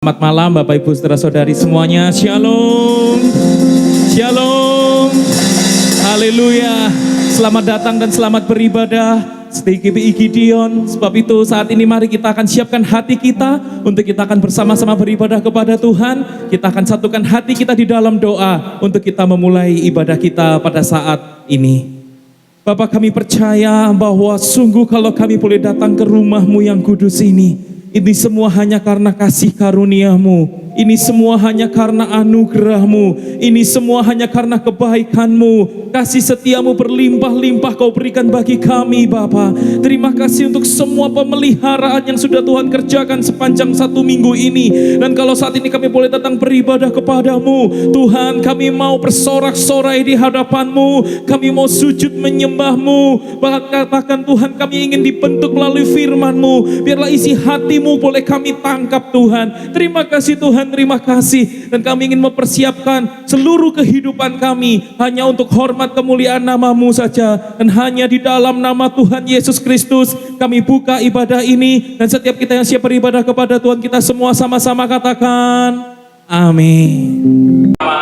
Selamat malam Bapak Ibu Saudara-saudari semuanya. Shalom. Shalom. Haleluya. Selamat datang dan selamat beribadah di GPI Gideon. Sebab itu saat ini mari kita akan siapkan hati kita untuk kita akan bersama-sama beribadah kepada Tuhan. Kita akan satukan hati kita di dalam doa untuk kita memulai ibadah kita pada saat ini. Bapak, kami percaya bahwa sungguh kalau kami boleh datang ke rumah-Mu yang kudus ini semua hanya karena kasih karunia-Mu. Ini semua hanya karena anugerah-Mu. Ini semua hanya karena kebaikan-Mu. Kasih setia-Mu berlimpah-limpah Kau berikan bagi kami, Bapa. Terima kasih untuk semua pemeliharaan yang sudah Tuhan kerjakan sepanjang 1 minggu ini. Dan kalau saat ini kami boleh datang beribadah kepada-Mu, Tuhan, kami mau bersorak-sorai di hadapan-Mu. Kami mau sujud menyembah-Mu. Bahkan Tuhan, kami ingin dibentuk melalui firman-Mu. Biarlah isi hati-Mu boleh kami tangkap, Tuhan. Terima kasih Tuhan. Terima kasih, dan kami ingin mempersiapkan seluruh kehidupan kami hanya untuk hormat kemuliaan nama-Mu saja, dan hanya di dalam nama Tuhan Yesus Kristus kami buka ibadah ini, dan setiap kita yang siap beribadah kepada Tuhan, kita semua sama-sama katakan amin. Nama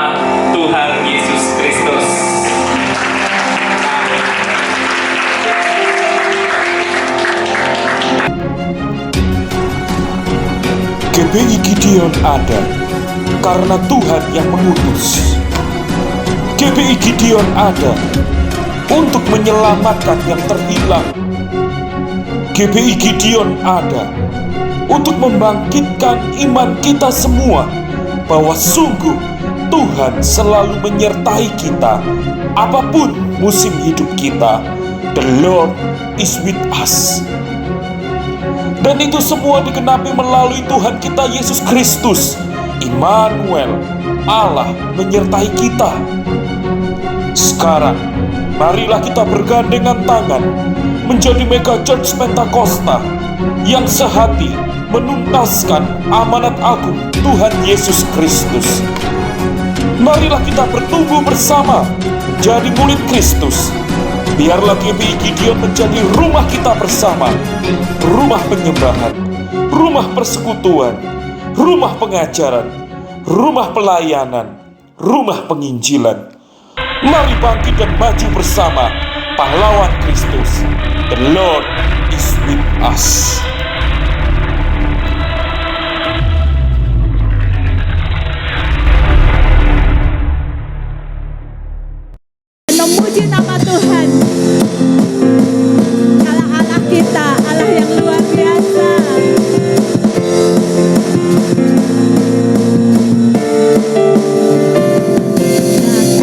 Tuhan Yesus Kristus. GPI Gideon ada karena Tuhan yang mengutus. GPI Gideon ada untuk menyelamatkan yang terhilang. GPI Gideon ada untuk membangkitkan iman kita semua bahwa sungguh Tuhan selalu menyertai kita apapun musim hidup kita. The Lord is with us. Dan itu semua digenapi melalui Tuhan kita Yesus Kristus, Immanuel, Allah menyertai kita. Sekarang, marilah kita bergandengan tangan menjadi Mega Church Pentakosta yang sehati menuntaskan amanat agung Tuhan Yesus Kristus. Marilah kita bertumbuh bersama menjadi murid Kristus. Biarlah GPI Gideon menjadi rumah kita bersama, rumah penyembahan, rumah persekutuan, rumah pengajaran, rumah pelayanan, rumah penginjilan. Mari bangkit dan maju bersama pahlawan Kristus. The Lord is with us. Memuji nama Tuhan. Allah kita, Allah yang luar biasa.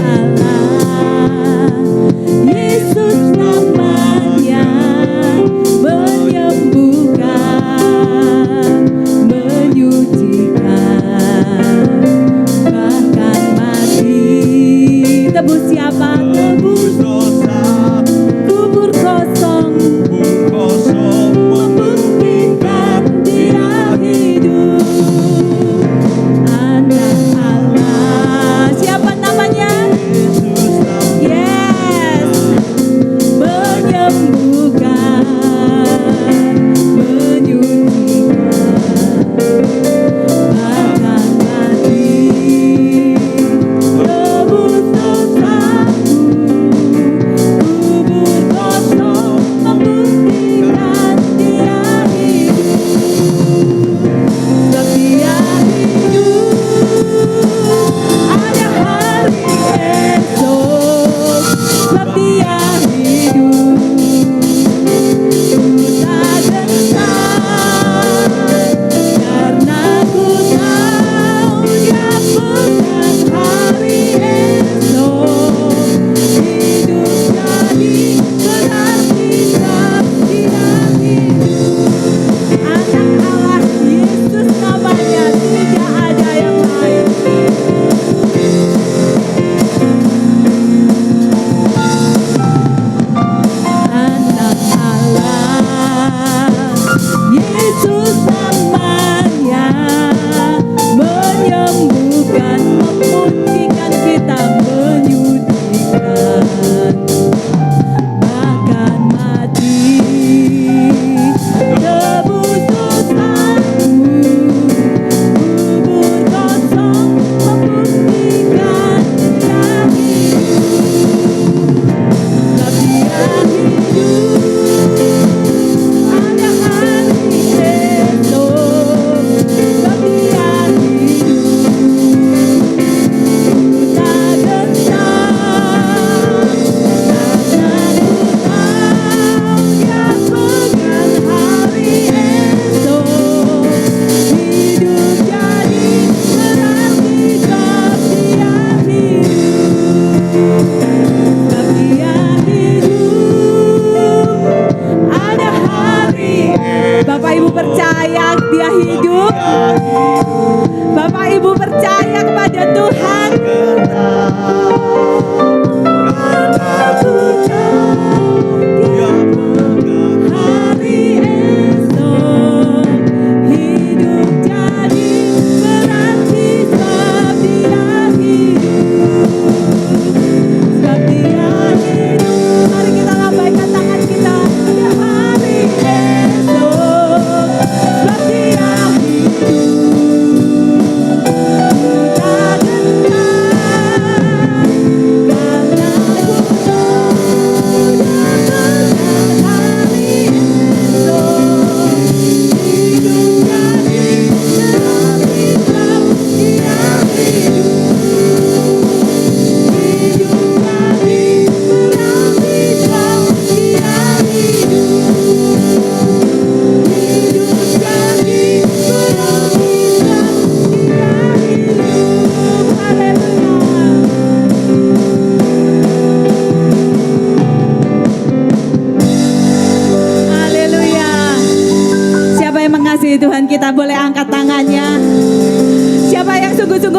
Allah, Yesus namanya menyembuhkan.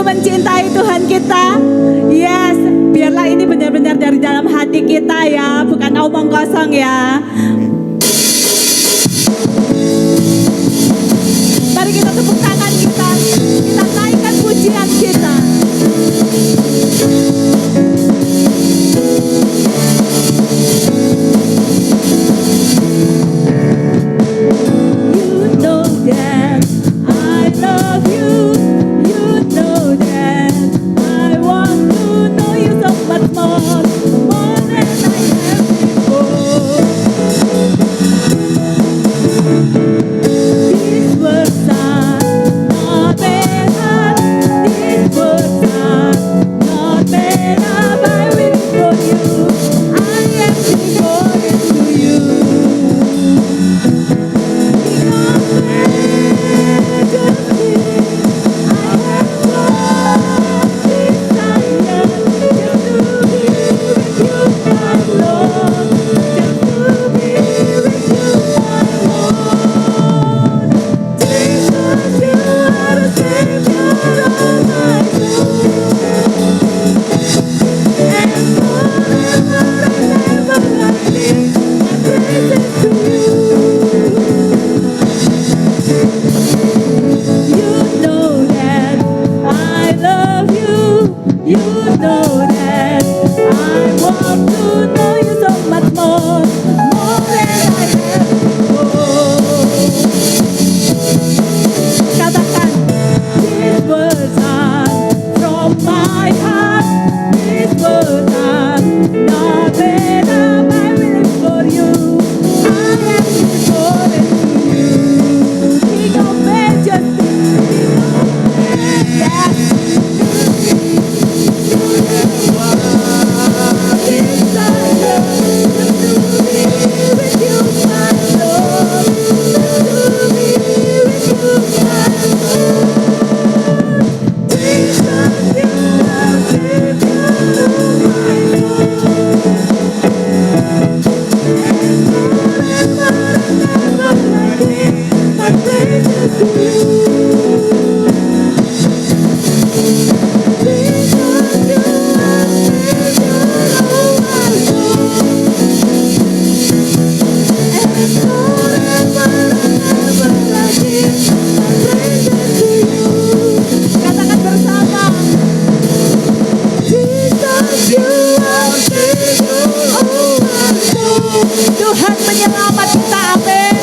sungguh mencintai Tuhan kita? Yes, biarlah ini benar-benar dari dalam hati kita ya, bukan omong kosong ya. Mari kita tepuk tangan kita naikkan pujian kita. You know that I love you. You know that I want to know you so much more than I have before. These words are not enough. These words are not enough. I will for you. I am devoted to you. Tuhan menyelamat kita, amin.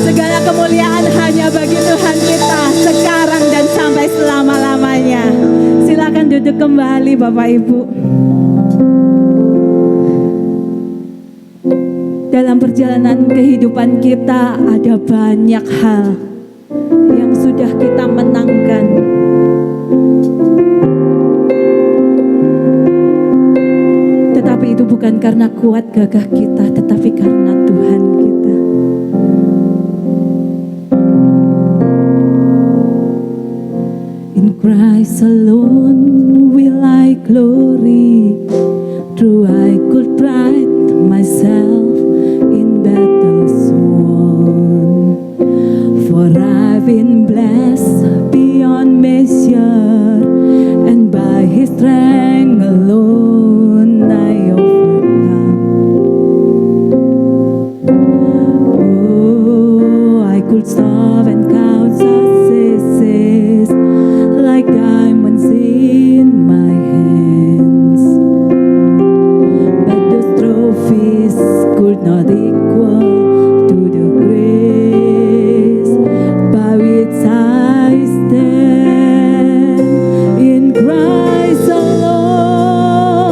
Segala kemuliaan hanya bagi Tuhan kita sekarang dan sampai selama-lamanya. Silakan duduk kembali Bapak Ibu. Dalam perjalanan kehidupan kita ada banyak hal yang sudah kita menangkan. Tetapi itu bukan karena kuat gagah kita, tetapi karena Tuhan kita. In Christ alone will I glory, true I could pride myself in battles won. For I've been blessed beyond measure, and by His strength alone I overcome. Oh, I could stop and count successes like diamonds in my hands, but those trophies could not equal to the grace by which I stand. In Christ alone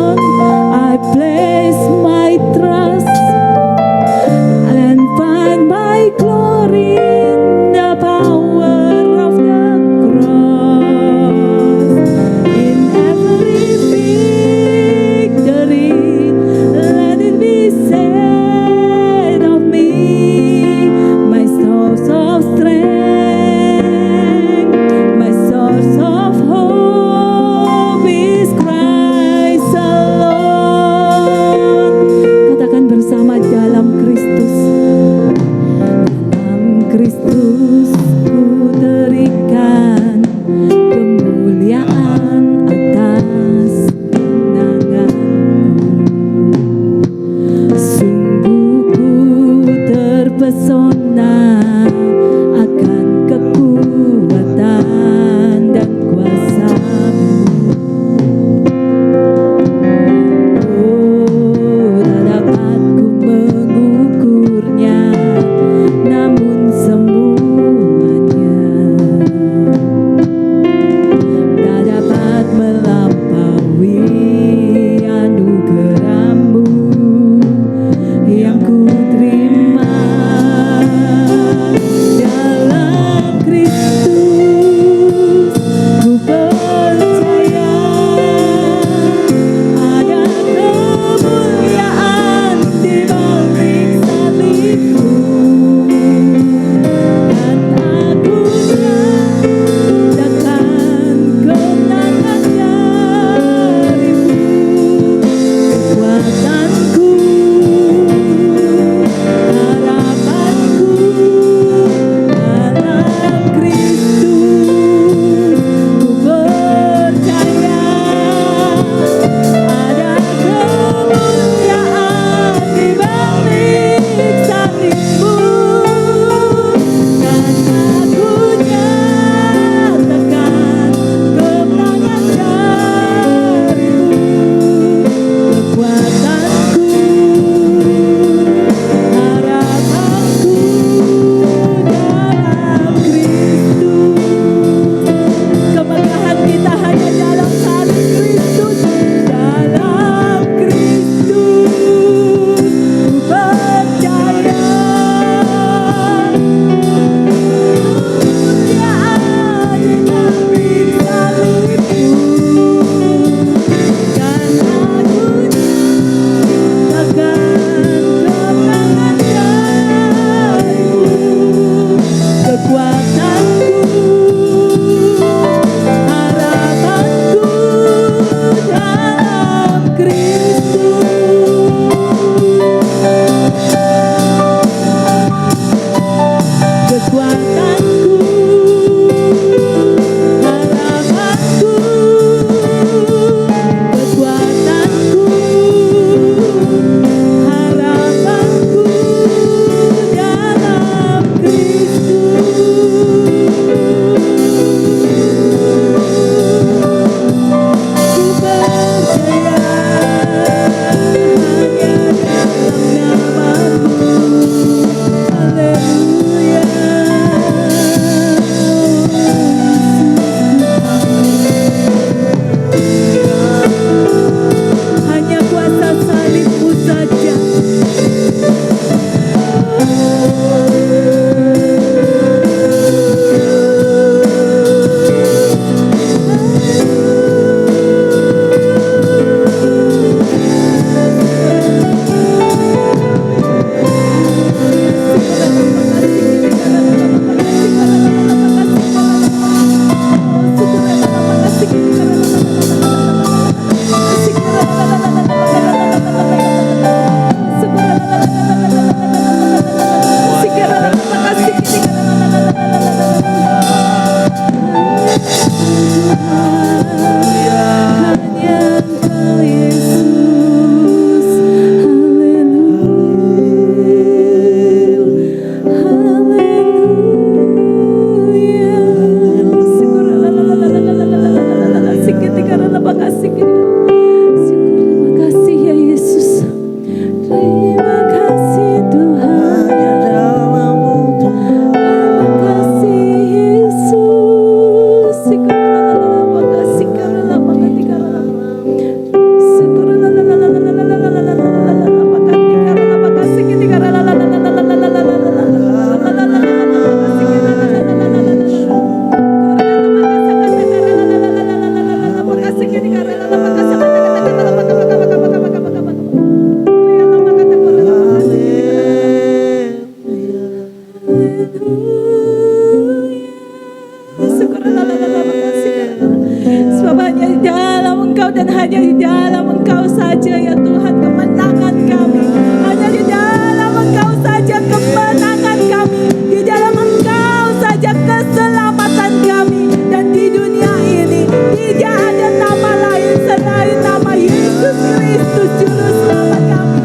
dalam Engkau saja ya Tuhan kemenangan kami. Hanya di dalam Engkau saja kemenangan kami. Di dalam Engkau saja keselamatan kami. Dan di dunia ini tidak ada nama lain selain nama Yesus Kristus Juru Selamat kami.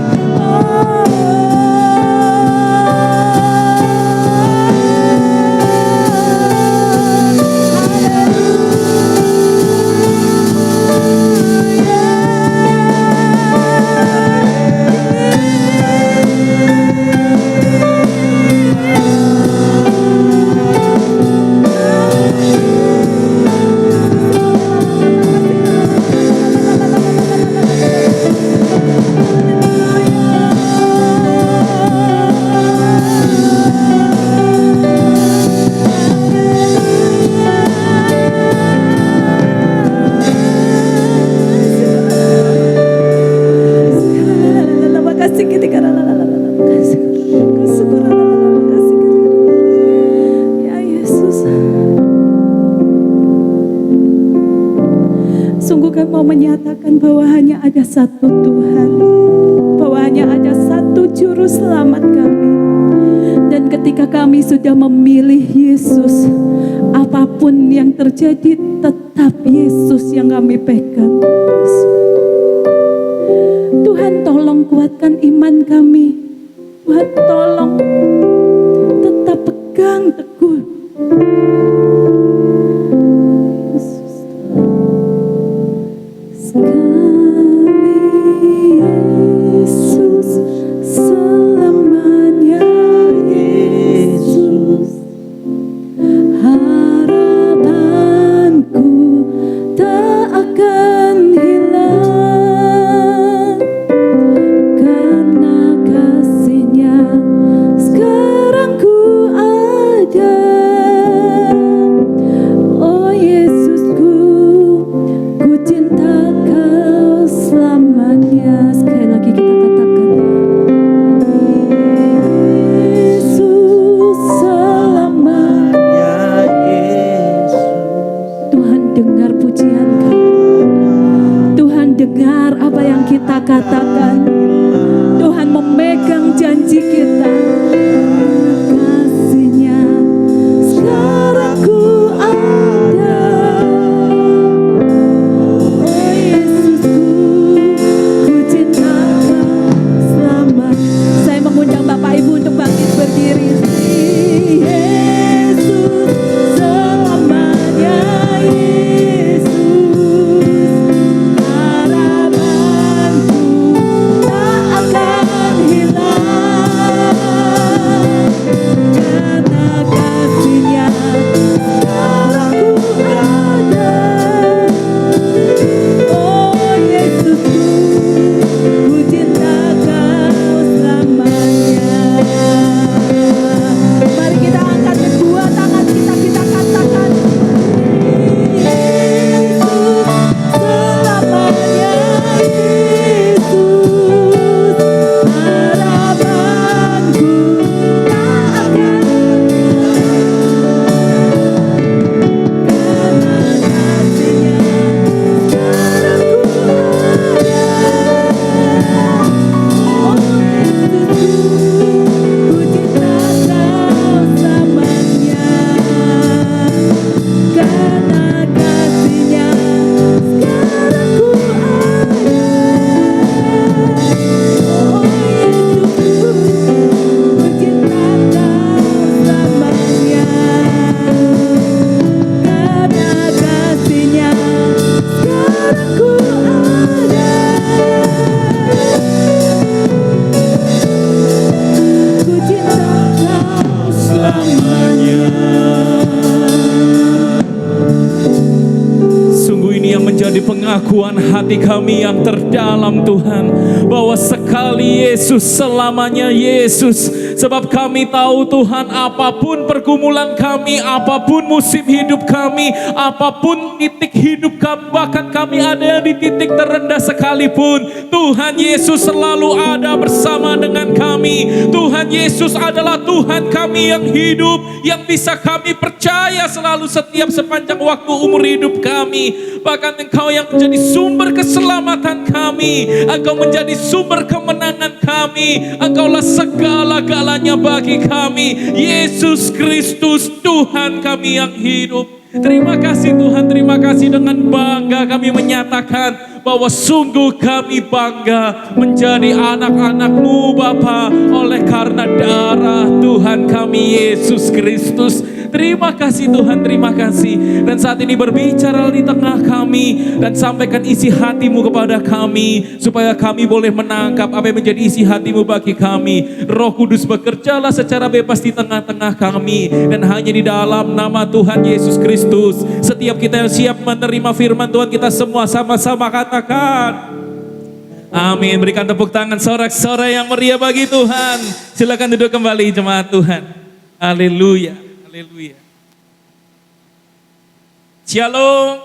Ya Yesus, sungguh kami mau menyatakan bahwa hanya ada satu Tuhan, bahwa hanya ada satu Juru Selamat kami. Dan ketika kami sudah memilih Yesus, apapun yang terjadi tetap Yesus yang kami pegang. Tuhan tolong kuatkan iman kami. Tuhan tolong tetap pegang teguh. Yesus. Sekali Yesus selamanya Yesus. Harapanku tak akan hilang. Karena kasih-Nya sekarang ku ada. Oh Yesusku, ku cinta Kau selamanya. Sekali lagi kita katakan, Yesus selamanya. Tuhan dengar pujian kami. Tuhan dengar apa yang kita katakan. Tuhan memegang janji kita. Kasih-Nya sekarang ku ada. Oh Yesusku, ku cinta Kau selamat. Saya mengundang Bapak Ibu untuk bangkit berdiri. Yesus selamanya Yesus. Harapanku tak akan hilang. Karena kasih-Nya sekarang ku ada. Oh Yesusku, ku cinta Kau selamanya. Mari kita angkat kedua tangan kita katakan, Yesus selamanya Yesus. Harapanku tak akan karena kasih-Nya sekarang ku ada. Oh Yesusku, ku cinta Kau selamanya. Karena kasih-Nya sekarang ku ada. Oh Yesusku, ku cinta Kau selamanya. Karena kasih-Nya sekarang ku ada. Ku cinta Kau selamanya. Sungguh ini yang menjadi pengakuan hati kami yang terdalam Tuhan, bahwa sekali Yesus selamanya Yesus. Sebab kami tahu Tuhan, apapun pergumulan kami, apapun musim hidup kami, apapun titik hidup kami, bahkan kami ada di titik terendah sekalipun, Tuhan Yesus selalu ada bersama dengan kami. Tuhan Yesus adalah Tuhan kami yang hidup, yang bisa kami percaya selalu setiap sepanjang waktu umur hidup kami. Bahkan Engkau yang menjadi sumber keselamatan kami, Engkau menjadi sumber kemenangan kami, Engkaulah segala-galanya bagi kami. Yesus Kristus Tuhan kami yang hidup. Terima kasih Tuhan, terima kasih, dengan bangga kami menyatakan bahwa sungguh kami bangga menjadi anak-anak-Mu Bapa, oleh karena darah Tuhan kami Yesus Kristus. Terima kasih Tuhan, terima kasih. Dan saat ini berbicara di tengah kami dan sampaikan isi hati-Mu kepada kami, supaya kami boleh menangkap apa yang menjadi isi hati-Mu bagi kami. Roh Kudus bekerjalah secara bebas di tengah-tengah kami, dan hanya di dalam nama Tuhan Yesus Kristus, setiap kita yang siap menerima firman Tuhan, kita semua sama-sama katakan amin. Berikan tepuk tangan sorak-sorai yang meriah bagi Tuhan. Silakan duduk kembali jemaat Tuhan. Haleluya. Haleluya. Shalom.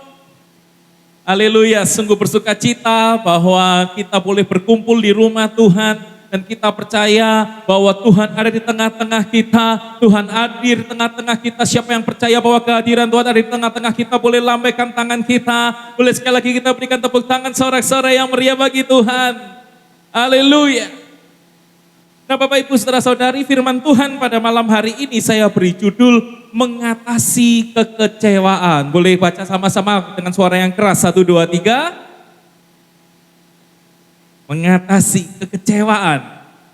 Haleluya. Sungguh bersuka cita bahwa kita boleh berkumpul di rumah Tuhan, dan kita percaya bahwa Tuhan ada di tengah-tengah kita. Tuhan hadir di tengah-tengah kita. Siapa yang percaya bahwa kehadiran Tuhan ada di tengah-tengah kita, boleh lambaikan tangan kita. Boleh sekali lagi kita berikan tepuk tangan sorak-sorai yang meriah bagi Tuhan. Haleluya. Nah Bapak Ibu Saudara Saudari, firman Tuhan pada malam hari ini saya beri judul mengatasi kekecewaan. Boleh baca sama-sama dengan suara yang keras, 1, 2, 3. Mengatasi kekecewaan.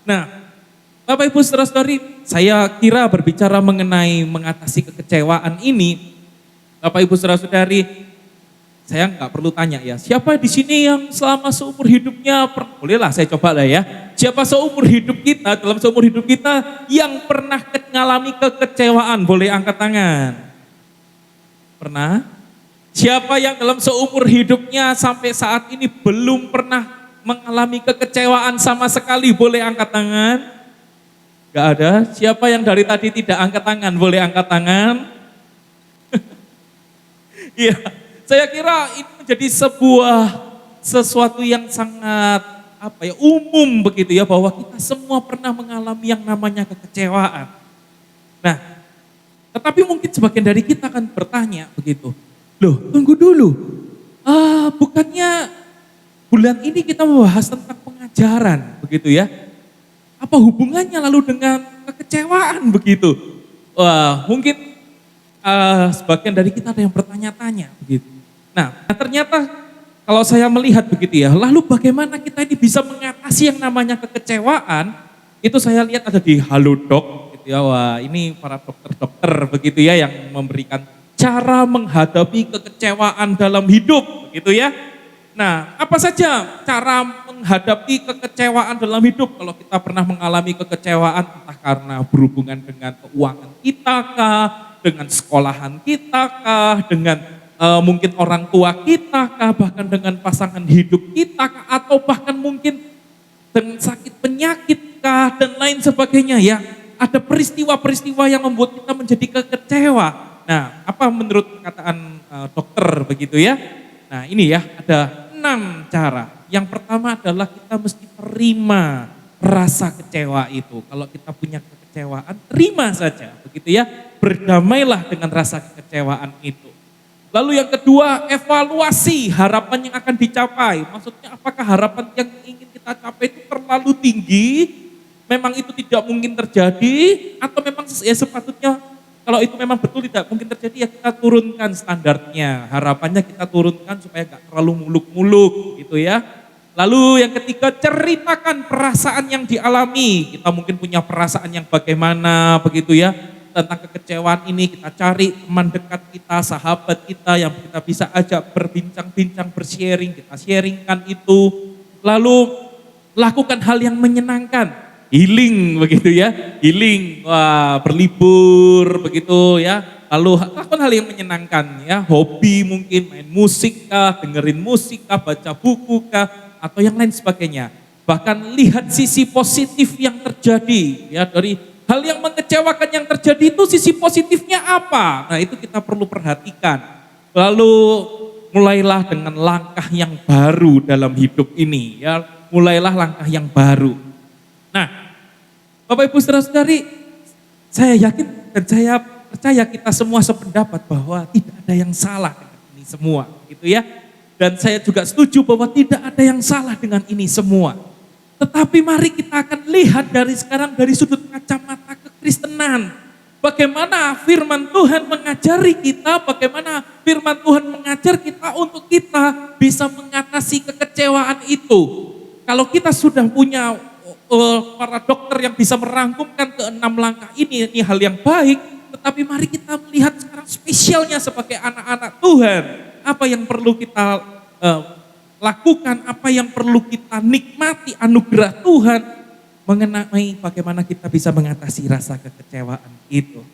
Nah Bapak Ibu Saudara Saudari, saya kira berbicara mengenai mengatasi kekecewaan ini, Bapak Ibu Saudara Saudari, saya nggak perlu tanya ya, siapa di sini yang selama seumur hidupnya, bolehlah saya coba lah ya, siapa seumur hidup kita, dalam seumur hidup kita yang pernah mengalami kekecewaan, boleh angkat tangan. Pernah? Siapa yang dalam seumur hidupnya sampai saat ini belum pernah mengalami kekecewaan sama sekali, boleh angkat tangan. Gak ada. Siapa yang dari tadi tidak angkat tangan, boleh angkat tangan. Iya. Saya kira ini menjadi sesuatu yang sangat umum begitu ya, bahwa kita semua pernah mengalami yang namanya kekecewaan. Nah, tetapi mungkin sebagian dari kita akan bertanya begitu, loh tunggu dulu, bukannya bulan ini kita membahas tentang pengajaran begitu ya, apa hubungannya lalu dengan kekecewaan begitu? Wah, mungkin sebagian dari kita ada yang bertanya-tanya begitu. Nah, ternyata kalau saya melihat begitu ya, lalu bagaimana kita ini bisa mengatasi yang namanya kekecewaan, itu saya lihat ada di Halodoc gitu ya. Wah, ini para dokter-dokter begitu ya yang memberikan cara menghadapi kekecewaan dalam hidup begitu ya. Nah, apa saja cara menghadapi kekecewaan dalam hidup? Kalau kita pernah mengalami kekecewaan, entah karena berhubungan dengan keuangan kita kah, dengan sekolahan kita kah, dengan mungkin orang tua kita kah, bahkan dengan pasangan hidup kita kah, atau bahkan mungkin dengan sakit penyakit kah, dan lain sebagainya ya. Ada peristiwa-peristiwa yang membuat kita menjadi kecewa. Nah, apa menurut perkataan dokter begitu ya? Nah ini ya, ada 6 cara. Yang pertama adalah kita mesti terima rasa kecewa itu. Kalau kita punya kekecewaan, terima saja begitu ya. Berdamailah dengan rasa kekecewaan itu. Lalu yang kedua, evaluasi harapan yang akan dicapai. Maksudnya apakah harapan yang ingin kita capai itu terlalu tinggi, memang itu tidak mungkin terjadi, atau memang ya sepatutnya kalau itu memang betul tidak mungkin terjadi, ya kita turunkan standarnya. Harapannya kita turunkan supaya gak terlalu muluk-muluk gitu ya. Lalu yang ketiga, ceritakan perasaan yang dialami. Kita mungkin punya perasaan yang bagaimana begitu ya. Tentang kekecewaan ini, kita cari teman dekat kita, sahabat kita yang kita bisa ajak berbincang-bincang, bersharing, kita sharingkan itu. Lalu lakukan hal yang menyenangkan, healing begitu ya, healing, wah berlibur begitu ya. Lalu lakukan hal yang menyenangkan ya, hobi mungkin main musik kah, dengerin musik kah, baca buku kah, atau yang lain sebagainya. Bahkan lihat sisi positif yang terjadi, ya, dari hal yang mengecewakan yang terjadi itu sisi positifnya apa? Nah, itu kita perlu perhatikan. Lalu mulailah dengan langkah yang baru dalam hidup ini, ya. Mulailah langkah yang baru. Nah, Bapak Ibu Saudara-saudari, saya yakin dan saya percaya kita semua sependapat bahwa tidak ada yang salah dengan ini semua, gitu ya. Dan saya juga setuju bahwa tidak ada yang salah dengan ini semua. Tetapi mari kita akan lihat dari sekarang dari sudut kacamata kekristenan. Bagaimana firman Tuhan mengajari kita, bagaimana firman Tuhan mengajar kita untuk kita bisa mengatasi kekecewaan itu. Kalau kita sudah punya para dokter yang bisa merangkumkan ke 6 langkah ini hal yang baik. Tetapi mari kita melihat sekarang spesialnya sebagai anak-anak Tuhan. Apa yang perlu kita lakukan, apa yang perlu kita nikmati anugerah Tuhan mengenai bagaimana kita bisa mengatasi rasa kekecewaan itu.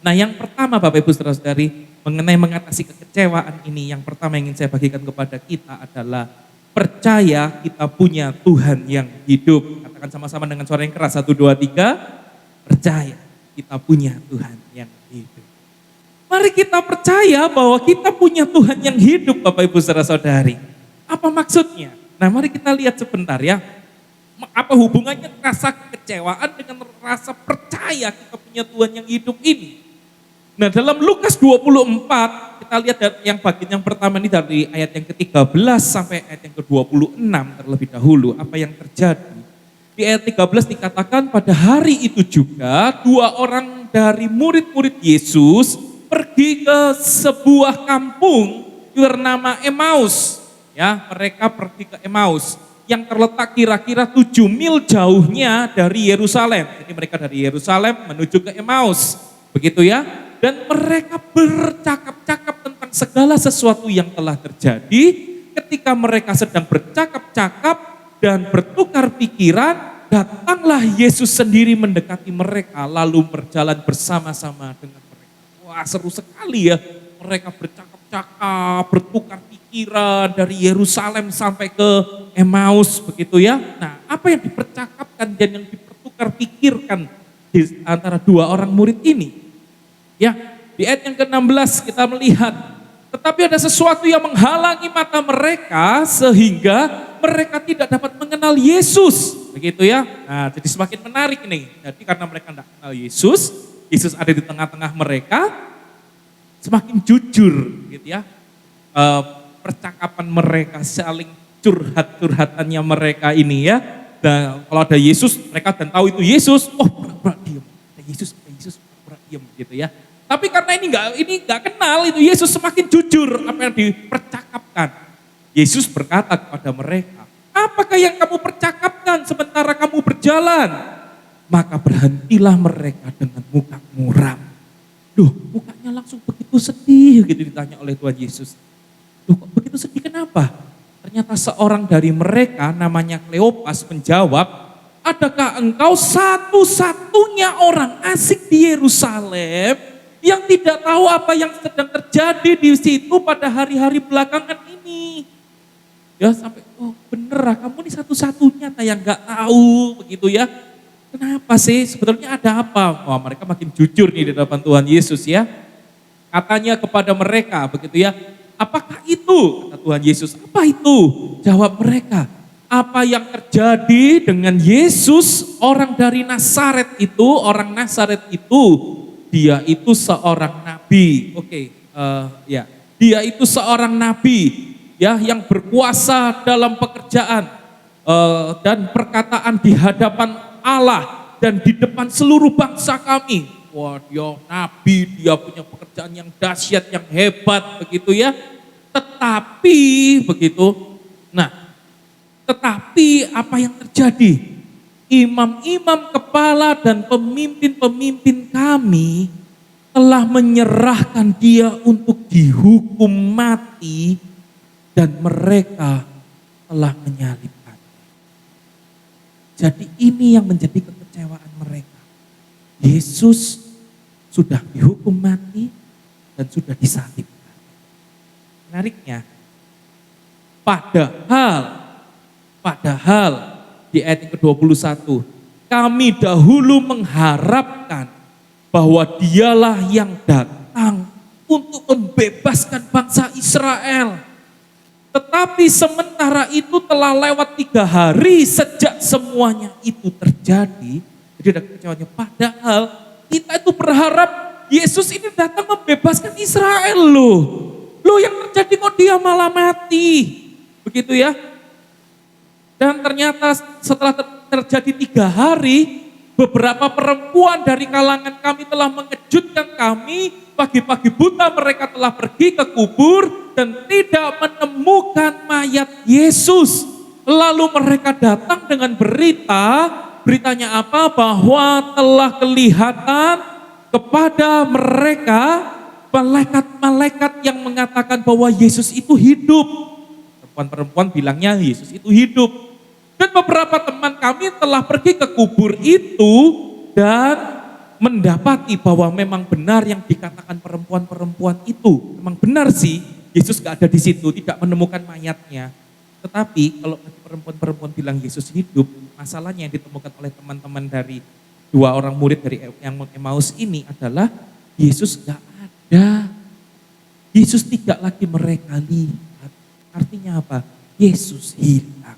Nah, yang pertama Bapak Ibu Saudara-saudari, mengenai mengatasi kekecewaan ini, yang pertama yang ingin saya bagikan kepada kita adalah percaya kita punya Tuhan yang hidup. Katakan sama-sama dengan suara yang keras, 1, 2, 3, percaya kita punya Tuhan yang hidup. Mari kita percaya bahwa kita punya Tuhan yang hidup Bapak Ibu Saudara-saudari. Apa maksudnya? Nah, mari kita lihat sebentar ya. Apa hubungannya rasa kekecewaan dengan rasa percaya kita punya Tuhan yang hidup ini? Nah, dalam Lukas 24, kita lihat yang bagian yang pertama ini dari ayat yang ke-13 sampai ayat yang ke-26 terlebih dahulu. Apa yang terjadi? Di ayat 13 dikatakan pada hari itu juga 2 orang dari murid-murid Yesus pergi ke sebuah kampung bernama Emmaus. Ya, mereka pergi ke Emmaus yang terletak kira-kira 7 mil jauhnya dari Yerusalem. Jadi mereka dari Yerusalem menuju ke Emmaus, begitu ya. Dan mereka bercakap-cakap tentang segala sesuatu yang telah terjadi. Ketika mereka sedang bercakap-cakap dan bertukar pikiran, datanglah Yesus sendiri mendekati mereka lalu berjalan bersama-sama dengan mereka. Wah, seru sekali ya. Mereka bercakap-cakap, bertukar pikiran dari Yerusalem sampai ke Emmaus, begitu ya. Nah, apa yang dipercakapkan dan yang dipertukar pikirkan di antara 2 orang murid ini? Ya, di ayat yang ke-16 kita melihat, tetapi ada sesuatu yang menghalangi mata mereka sehingga mereka tidak dapat mengenal Yesus, begitu ya. Nah, jadi semakin menarik nih. Jadi karena mereka tidak kenal Yesus, Yesus ada di tengah-tengah mereka, semakin jujur gitu ya. Percakapan mereka, saling curhat-curhatannya mereka ini ya. Dan kalau ada Yesus, mereka dan tahu itu Yesus, oh pura-pura diam. Ada Yesus, pura-pura diam gitu ya. Tapi karena ini enggak kenal itu Yesus, semakin jujur apa yang dipercakapkan. Yesus berkata kepada mereka, apakah yang kamu percakapkan sementara kamu berjalan? Maka berhentilah mereka dengan muka muram. Duh, mukanya langsung begitu sedih gitu ditanya oleh Tuhan Yesus. Duh, kok begitu sedih, kenapa? Ternyata seorang dari mereka namanya Kleopas menjawab, adakah engkau satu-satunya orang asing di Yerusalem yang tidak tahu apa yang sedang terjadi di situ pada hari-hari belakangan ini? Ya sampai, oh bener, kamu ini satu-satunya yang gak tahu begitu ya. Kenapa sih? Sebetulnya ada apa? Wah, mereka makin jujur nih di depan Tuhan Yesus ya. Katanya kepada mereka begitu ya, apakah itu? Kata Tuhan Yesus, apa itu? Jawab mereka, apa yang terjadi dengan Yesus orang dari Nazaret itu, orang Nazaret itu, dia itu seorang nabi. Ya, dia itu seorang nabi ya yang berkuasa dalam pekerjaan dan perkataan di hadapan Allah dan di depan seluruh bangsa kami. Wah, dia nabi, dia punya pekerjaan yang dahsyat, yang hebat begitu ya. Tetapi begitu. Nah, tetapi apa yang terjadi? Imam-imam kepala dan pemimpin-pemimpin kami telah menyerahkan dia untuk dihukum mati dan mereka telah menyalibkan. Jadi ini yang menjadi kekecewaan mereka. Yesus sudah dihukum mati dan sudah disalibkan. Menariknya, padahal di ayat yang ke-21. Kami dahulu mengharapkan bahwa dialah yang datang untuk membebaskan bangsa Israel. Tetapi sementara itu telah lewat 3 hari sejak semuanya itu terjadi. Jadi ada kekecewanya. Padahal kita itu berharap Yesus ini datang membebaskan Israel loh. Loh yang terjadi kok dia malah mati. Begitu ya. Dan ternyata setelah terjadi 3 hari, beberapa perempuan dari kalangan kami telah mengejutkan kami. Pagi-pagi buta mereka telah pergi ke kubur dan tidak menemukan mayat Yesus. Lalu mereka datang dengan beritanya apa? Bahwa telah kelihatan kepada mereka malaikat-malaikat yang mengatakan bahwa Yesus itu hidup. Perempuan-perempuan bilangnya Yesus itu hidup. Dan beberapa teman kami telah pergi ke kubur itu dan mendapati bahwa memang benar yang dikatakan perempuan-perempuan itu. Memang benar sih, Yesus gak ada di situ, tidak menemukan mayatnya. Tetapi kalau perempuan-perempuan bilang Yesus hidup, masalahnya yang ditemukan oleh teman-teman dari 2 orang murid dari yang Emmaus ini adalah Yesus gak ada. Yesus tidak lagi mereka lihat. Artinya apa? Yesus hilang.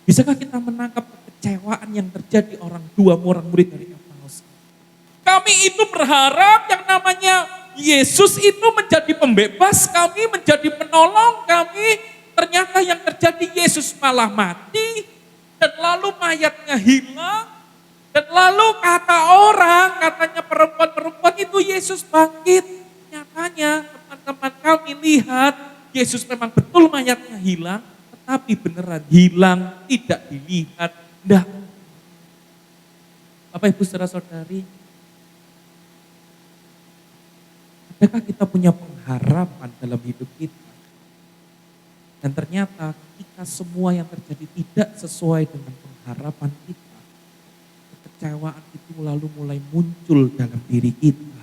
Bisakah kita menangkap kekecewaan yang terjadi orang murid dari Emmaus? Kami itu berharap yang namanya Yesus itu menjadi pembebas kami, menjadi penolong kami. Ternyata yang terjadi Yesus malah mati dan lalu mayatnya hilang. Dan lalu katanya perempuan-perempuan itu Yesus bangkit. Nyatanya teman-teman kami lihat Yesus memang betul mayatnya hilang, tetapi beneran hilang, tidak dilihat. Enggak. Bapak Ibu saudara-saudari, adakah kita punya pengharapan dalam hidup kita? Dan ternyata ketika semua yang terjadi tidak sesuai dengan pengharapan kita, kekecewaan itu lalu mulai muncul dalam diri kita.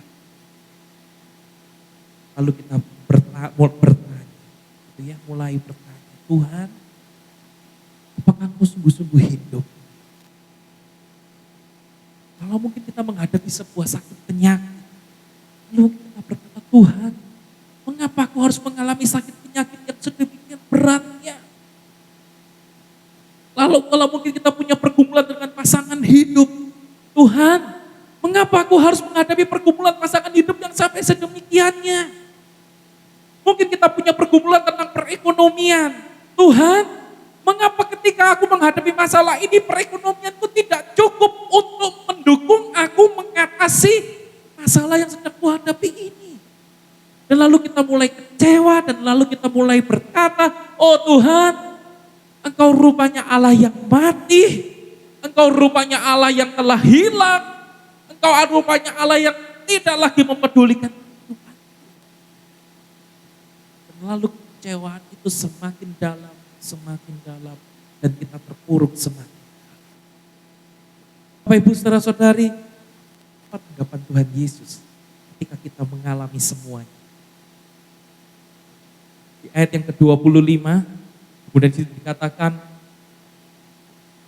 Lalu kita bertanya, gitu ya, mulai bertanya, Tuhan, apakah Engkau sungguh-sungguh hidup? Kalau mungkin kita menghadapi sebuah sakit penyakit, lalu kita berkata, Tuhan, mengapa aku harus mengalami sakit penyakit yang sedemikian beratnya? Lalu kalau mungkin kita punya pergumulan dengan pasangan hidup, Tuhan, mengapa aku harus menghadapi pergumulan pasangan hidup yang sampai sedemikiannya? Mungkin kita punya pergumulan tentang perekonomian. Tuhan, mengapa ketika aku menghadapi masalah ini perekonomianku tidak cukup untuk mendukung aku mengatasi masalah yang sedang kuhadapi ini. Dan lalu kita mulai kecewa dan lalu kita mulai berkata, oh Tuhan, Engkau rupanya Allah yang mati, Engkau rupanya Allah yang telah hilang, Engkau rupanya Allah yang tidak lagi mempedulikan kehidupan. Dan lalu kecewaan itu semakin dalam, dan kita terpuruk semakin dalam. Bapak Ibu saudara-saudari, apa tanggapan Tuhan Yesus ketika kita mengalami semuanya? Di ayat yang ke-25, kemudian dikatakan,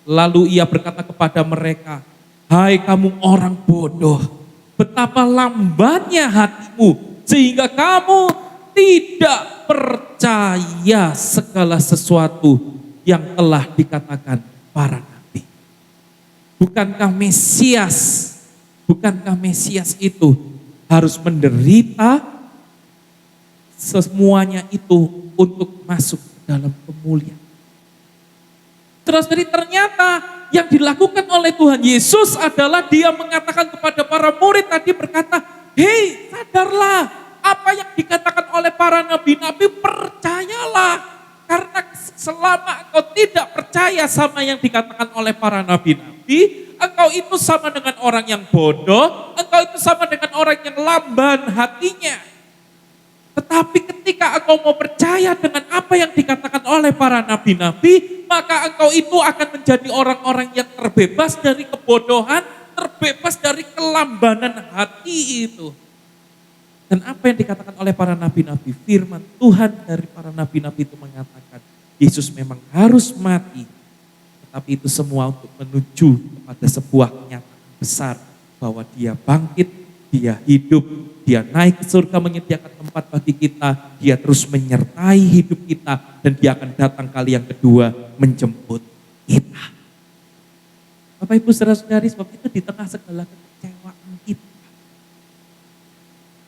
lalu ia berkata kepada mereka, hai kamu orang bodoh, betapa lambannya hatimu, sehingga kamu tidak percaya segala sesuatu yang telah dikatakan para nabi. Bukankah Mesias itu harus menderita semuanya itu untuk masuk dalam kemuliaan? Saudara-saudari, ternyata yang dilakukan oleh Tuhan Yesus adalah dia mengatakan kepada para murid tadi, berkata, hei sadarlah, apa yang dikatakan oleh para nabi-nabi percayalah. Karena selama engkau tidak percaya sama yang dikatakan oleh para nabi-nabi, engkau itu sama dengan orang yang bodoh, engkau itu sama dengan orang yang lamban hatinya. Tetapi ketika engkau mau percaya dengan apa yang dikatakan oleh para nabi-nabi, maka engkau itu akan menjadi orang-orang yang terbebas dari kebodohan, terbebas dari kelambanan hati itu. Dan apa yang dikatakan oleh para nabi-nabi, firman Tuhan dari para nabi-nabi itu mengatakan, Yesus memang harus mati, Tapi itu semua untuk menuju kepada sebuah kenyataan besar bahwa dia bangkit, dia hidup, dia naik ke surga menyediakan tempat bagi kita, dia terus menyertai hidup kita, dan dia akan datang kali yang kedua menjemput kita. Bapak Ibu saudara-saudari, sebab itu di tengah segala kekecewaan kita,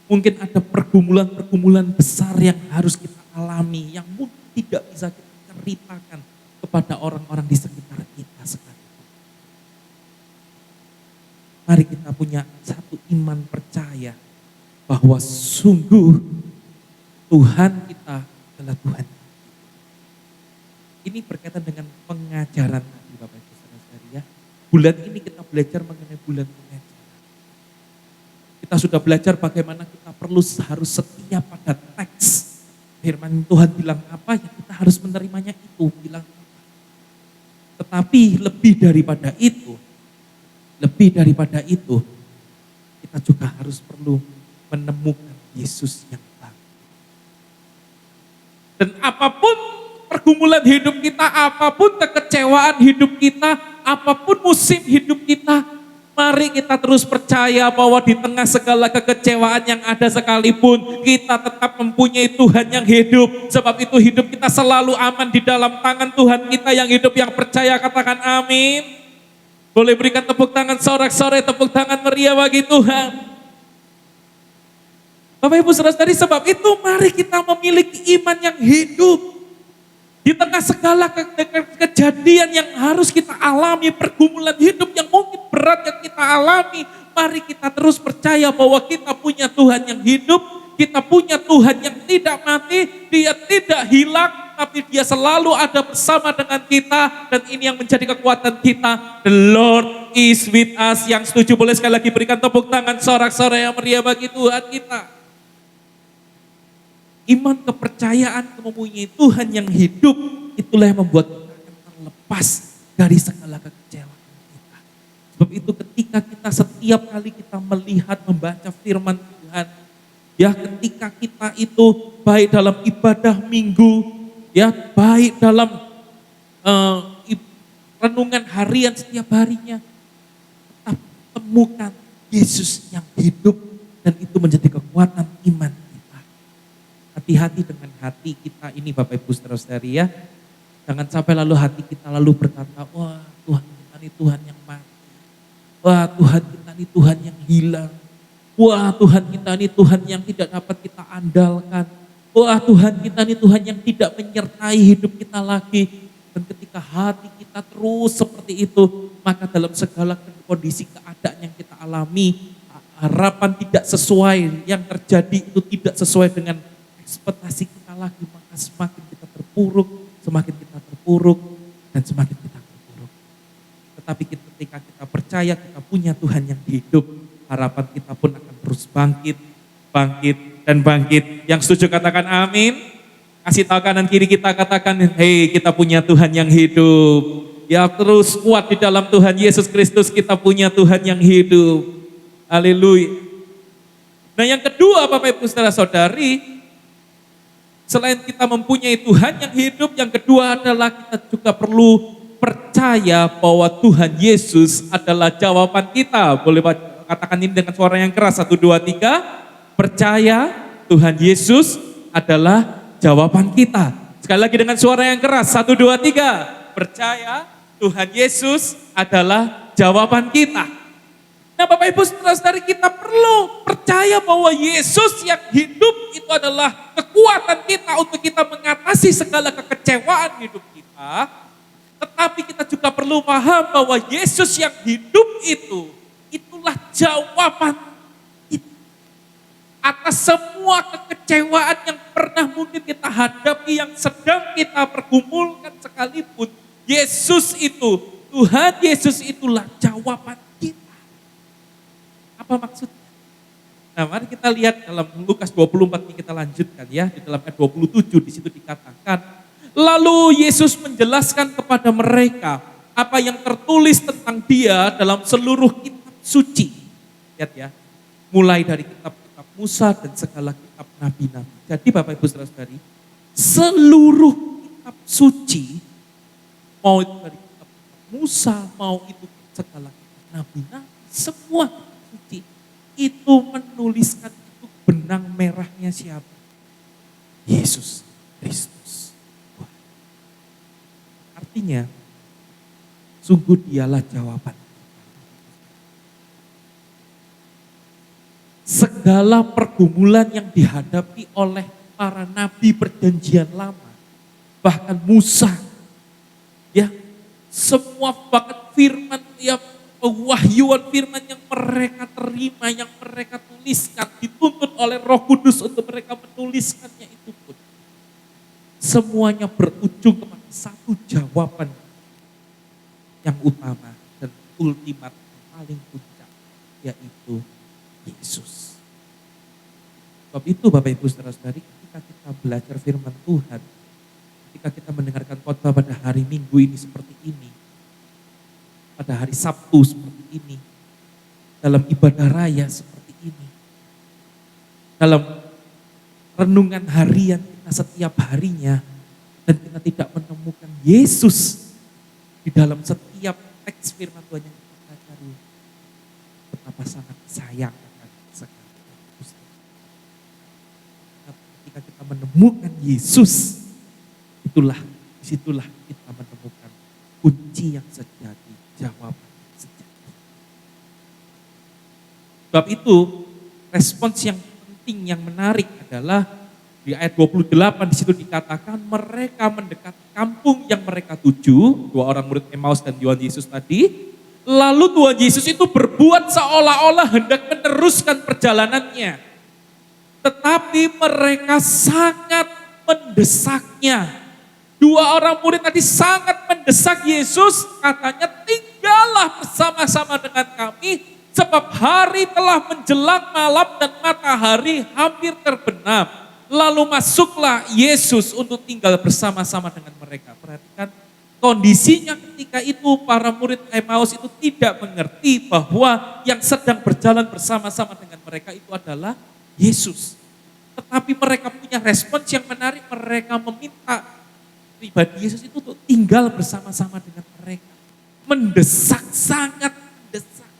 mungkin ada pergumulan-pergumulan besar yang harus kita alami, yang mungkin tidak bisa kita ceritakan kepada orang-orang di sekitar kita sekarang. Mari kita punya satu iman percaya bahwa sungguh Tuhan kita adalah Tuhan. Ini berkaitan dengan pengajaran tadi Bapak Ibu saudara-saudari ya. Bulan ini kita belajar mengenai bulan pengajaran. Kita sudah belajar bagaimana kita harus setia pada teks. Firman Tuhan bilang apa ya kita harus menerimanya itu, bilang apa. Tetapi lebih daripada itu, kita juga harus perlu menemukan Yesus yang baru. Dan apapun pergumulan hidup kita, apapun kekecewaan hidup kita, apapun musim hidup kita, mari kita terus percaya bahwa di tengah segala kekecewaan yang ada sekalipun, kita tetap mempunyai Tuhan yang hidup. Sebab itu hidup kita selalu aman di dalam tangan Tuhan kita yang hidup, yang percaya katakan amin. Boleh berikan tepuk tangan sorak-sorai, tepuk tangan meriah bagi Tuhan. Bapak Ibu saudara-saudari, sebab itu mari kita memiliki iman yang hidup. Di tengah segala kejadian yang harus kita alami, pergumulan hidup yang mungkin berat yang kita alami, mari kita terus percaya bahwa kita punya Tuhan yang hidup, kita punya Tuhan yang tidak mati, dia tidak hilang, tapi dia selalu ada bersama dengan kita, dan ini yang menjadi kekuatan kita. The Lord is with us. Yang setuju boleh sekali lagi berikan tepuk tangan sorak-sorai yang meriah bagi Tuhan kita. Iman kepercayaan mempunyai Tuhan yang hidup, itulah yang membuat kita akan terlepas dari segala kekecewaan kita. Sebab itu ketika kita setiap kali kita melihat, membaca firman Tuhan, ya ketika kita itu baik dalam ibadah minggu, ya baik dalam renungan harian setiap harinya, tetap temukan Yesus yang hidup, dan itu menjadi kekuatan iman kita. Hati-hati dengan hati kita ini Bapak Ibu saudara-saudari ya. Jangan sampai lalu hati kita lalu berkata, wah Tuhan kita ini Tuhan yang mati. Wah Tuhan kita ini Tuhan yang hilang. Wah Tuhan kita ini Tuhan yang tidak dapat kita andalkan. Wah Tuhan kita ini Tuhan yang tidak menyertai hidup kita lagi. Dan ketika hati kita terus seperti itu, maka dalam segala kondisi keadaan yang kita alami, harapan tidak sesuai, yang terjadi itu tidak sesuai dengan ekspektasi kita lagi, maka semakin kita terpuruk, dan semakin kita terpuruk. Tetapi ketika kita percaya kita punya Tuhan yang hidup, harapan kita pun akan terus bangkit, dan bangkit. Yang setuju katakan amin. Kasih tahu kanan kiri kita, katakan, hei kita punya Tuhan yang hidup. Ya terus kuat di dalam Tuhan Yesus Kristus, kita punya Tuhan yang hidup. Haleluya. Nah yang kedua Bapak Ibu saudara-saudari, selain kita mempunyai Tuhan yang hidup, yang kedua adalah kita juga perlu percaya bahwa Tuhan Yesus adalah jawaban kita. Boleh katakan ini dengan suara yang keras, 1, 2, 3. Percaya Tuhan Yesus adalah jawaban kita. Sekali lagi dengan suara yang keras, 1, 2, 3. Percaya Tuhan Yesus adalah jawaban kita. Nah Bapak Ibu saudara-saudari, kita perlu percaya bahwa Yesus yang hidup itu adalah kekuatan kita untuk kita mengatasi segala kekecewaan hidup kita. Tetapi kita juga perlu paham bahwa Yesus yang hidup itulah jawaban kita atas semua kekecewaan yang pernah mungkin kita hadapi, yang sedang kita pergumulkan sekalipun. Yesus itu, Tuhan Yesus itulah jawaban kita. Apa maksudnya? Nah mari kita lihat dalam Lukas 24 ini, kita lanjutkan ya. Di dalam ayat 27 di situ dikatakan, lalu Yesus menjelaskan kepada mereka apa yang tertulis tentang dia dalam seluruh kitab suci. Lihat ya, mulai dari kitab-kitab Musa dan segala kitab nabi-nabi. Jadi Bapak Ibu saudara-saudari, seluruh kitab suci, mau itu dari kitab Musa, mau itu segala nabi-nabi, semua suci, itu menuliskan itu benang merahnya siapa? Yesus Kristus. Artinya, sungguh dialah jawaban. Segala pergumulan yang dihadapi oleh para nabi perjanjian lama, bahkan Musa, ya, semua bahkan firman, ya, wahyuan firman yang mereka terima, yang mereka tuliskan, dituntut oleh Roh Kudus untuk mereka menuliskannya itu pun, semuanya berujung kepada satu jawaban yang utama dan ultimat, paling puncak, yaitu Yesus. Sebab itu Bapak Ibu Saudara-saudari, ketika kita belajar firman Tuhan, ketika kita mendengarkan khotbah pada hari Minggu ini seperti ini, pada hari Sabtu seperti ini, dalam ibadah raya seperti ini, dalam renungan harian kita setiap harinya, dan kita tidak menemukan Yesus di dalam setiap teks firman Tuhan yang kita pelajari, betapa sangat sayang akan sekali. Ketika kita menemukan Yesus, disitulah kita menemukan kunci yang sejati, jawaban sejati. Sebab itu, respons yang penting, yang menarik adalah di ayat 28 di situ dikatakan mereka mendekati kampung yang mereka tuju, dua orang murid Emmaus dan Tuhan Yesus tadi. Lalu Tuhan Yesus itu berbuat seolah-olah hendak meneruskan perjalanannya. Tetapi mereka sangat mendesaknya. Dua orang murid tadi sangat mendesak Yesus, katanya tinggallah bersama-sama dengan kami, sebab hari telah menjelang malam dan matahari hampir terbenam. Lalu masuklah Yesus untuk tinggal bersama-sama dengan mereka. Perhatikan kondisinya ketika itu para murid Emmaus itu tidak mengerti bahwa yang sedang berjalan bersama-sama dengan mereka itu adalah Yesus. Tetapi mereka punya respons yang menarik, mereka meminta pribadi Yesus itu untuk tinggal bersama-sama dengan mereka. Mendesak, sangat mendesak.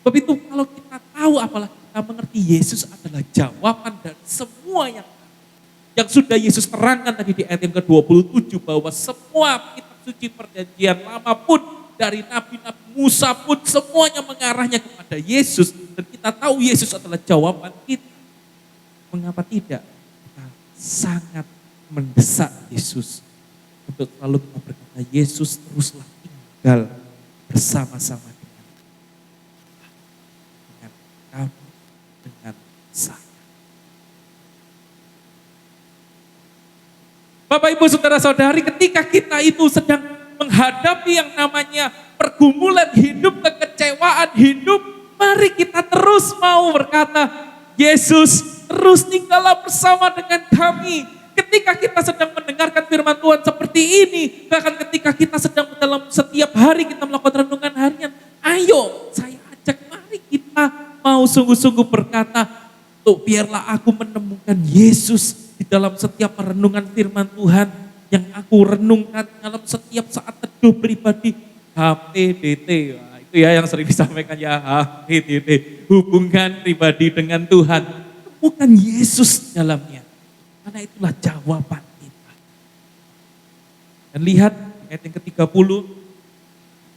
Sebab itu kalau kita tahu, apalagi kita mengerti Yesus adalah jawaban dari semua yang sudah Yesus terangkan tadi di ayat yang ke-27, bahwa semua kitab suci perjanjian lama pun, dari nabi-nabi Musa pun, semuanya mengarahnya kepada Yesus, dan kita tahu Yesus adalah jawaban kita. Mengapa tidak? Kita sangat mendesak Yesus untuk selalu kita berkata, Yesus teruslah tinggal bersama-sama dengan kami, dengan saya. Bapak Ibu Saudara-saudari, ketika kita itu sedang menghadapi yang namanya pergumulan hidup, kekecewaan hidup, mari kita terus mau berkata, Yesus terus tinggallah bersama dengan kami. Ketika kita sedang mendengarkan firman Tuhan seperti ini, bahkan ketika kita sedang dalam setiap hari kita melakukan renungan harian, ayo saya ajak, mari kita mau sungguh-sungguh berkata, tuh biarlah aku menemukan Yesus di dalam setiap renungan firman Tuhan yang aku renungkan dalam setiap saat teduh pribadi. HPDT, nah, itu ya yang sering disampaikan ya, HPDT, hubungan pribadi dengan Tuhan. Temukan Yesus dalamnya, karena itulah jawaban kita. Dan lihat ayat yang ke-30,